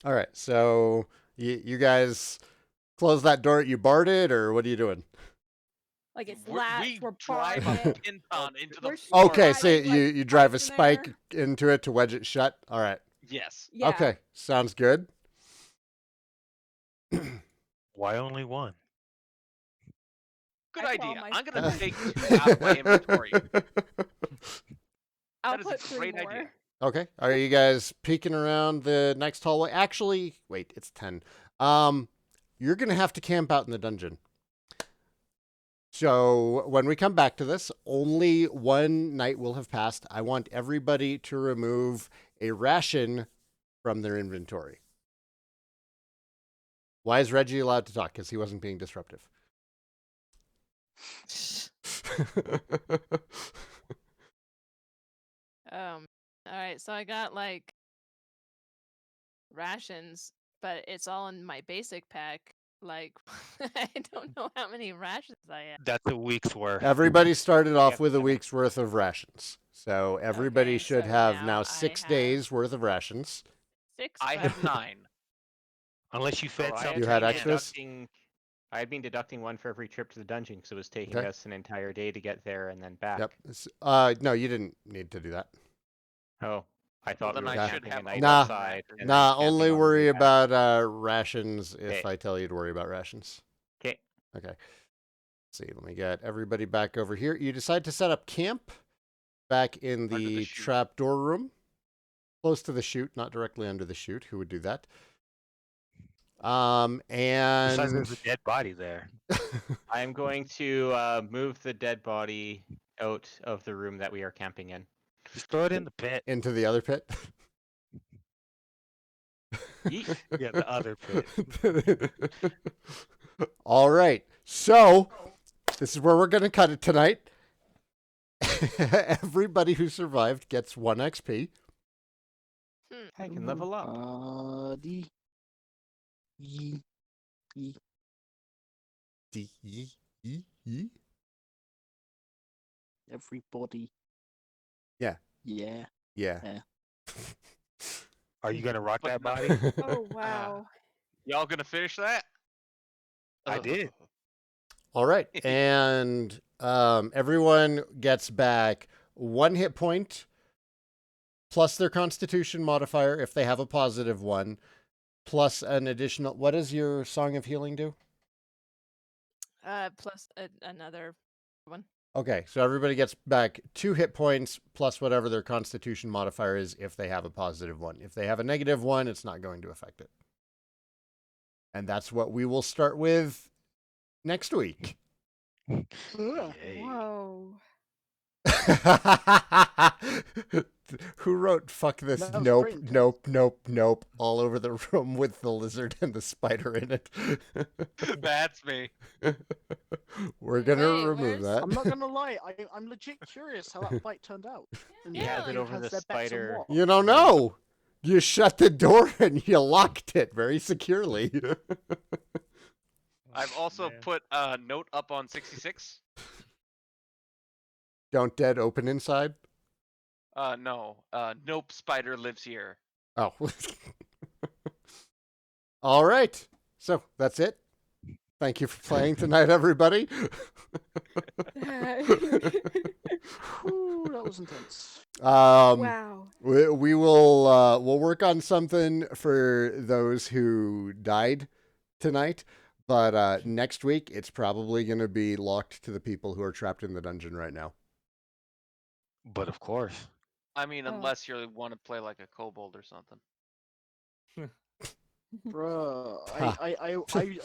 All right, so you guys close that door. You barred it, or what are you doing? Like it's We latched, we're drive barring a it. pin on into the We're floor. Okay, so Driving, like, you drive a spikes in there. spike into it to wedge it shut. All right. Yes. Yeah. Okay, sounds good. Why only one? Good I call idea. my- I'm gonna take 2 out of my inventory. I'll That is a put 3 great more. idea. Okay. Are you guys peeking around the next hallway? Actually, wait, it's 10. You're gonna have to camp out in the dungeon. So when we come back to this, only one night will have passed. I want everybody to remove a ration from their inventory. Why is Reggie allowed to talk? Because he wasn't being disruptive. All right, so I got like rations, but it's all in my basic pack. Like I don't know how many rations I have. That's a week's worth. Everybody started off Yep, with a okay. week's worth of rations. So everybody Okay, should so have now now I 6 have- days worth of rations. 6. I but- have 9. Unless you fed Oh, I something. You had been extras? I had been deducting one for every trip to the dungeon because it was taking Okay. us an entire day to get there and then back. Yep. No, you didn't need to do that. Oh, I thought then we were I should camping have a night Nah. outside. and then Nah, camping only on the worry way back. about rations if Okay. I tell you to worry about rations. Okay. Okay. Let's see, let me get everybody back over here. You decide to set up camp back in Under the the chute. trapdoor room, close to the chute, not directly under the chute. Who would do that? Besides, And there's a dead body there. I'm going to move the dead body out of the room that we are camping in. Just throw it in the pit. into the other pit. Yeet. Yeah, the other pit. All right. So, this is where we're going to cut it tonight. Everybody who survived gets 1 XP. I can level up. Body. Ye. Everybody. Yeah. Yeah. Yeah. Are you gonna rock But that no. body? Oh wow. Y'all gonna finish that? I Ugh. did. All right. And everyone gets back 1 hit point plus their constitution modifier if they have a positive one, plus an additional. What does your Song of Healing do? Plus another one. Okay, so everybody gets back 2 hit points plus whatever their constitution modifier is if they have a positive one. If they have a negative one, it's not going to affect it. And that's what we will start with next week. Ugh. Yay. Whoa. Who wrote "fuck this"? That was Nope, pretty intense. nope, nope, nope. All over the room with the lizard and the spider in it. That's me. We're gonna Wait, remove where's- that. I'm not gonna lie, I'm legit curious how that fight turned out. And You have it who over has the their bets on spider. what? You don't know. You shut the door and you locked it very securely. I've also Man. put a note up on 66. Don't dead open inside. No. Nope, spider lives here. Oh. All right. So that's it. Thank you for playing tonight, everybody. Whew, that was intense. Wow. We will we'll work on something for those who died tonight, but next week it's probably going to be locked to the people who are trapped in the dungeon right now. But of course. I mean, Oh. unless you want to play like a kobold or something. Bruh, Ha.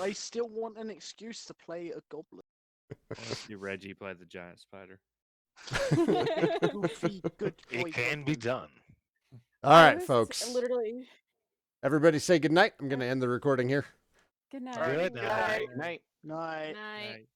I still want an excuse to play a goblin. I want to see Reggie play the giant spider. Goofy, good boy. It can be goblin. done. All I right, was folks. Literally. Everybody say goodnight. I'm going to end the recording here. Good night. Alright. Good night. Night. Night. Night. Night.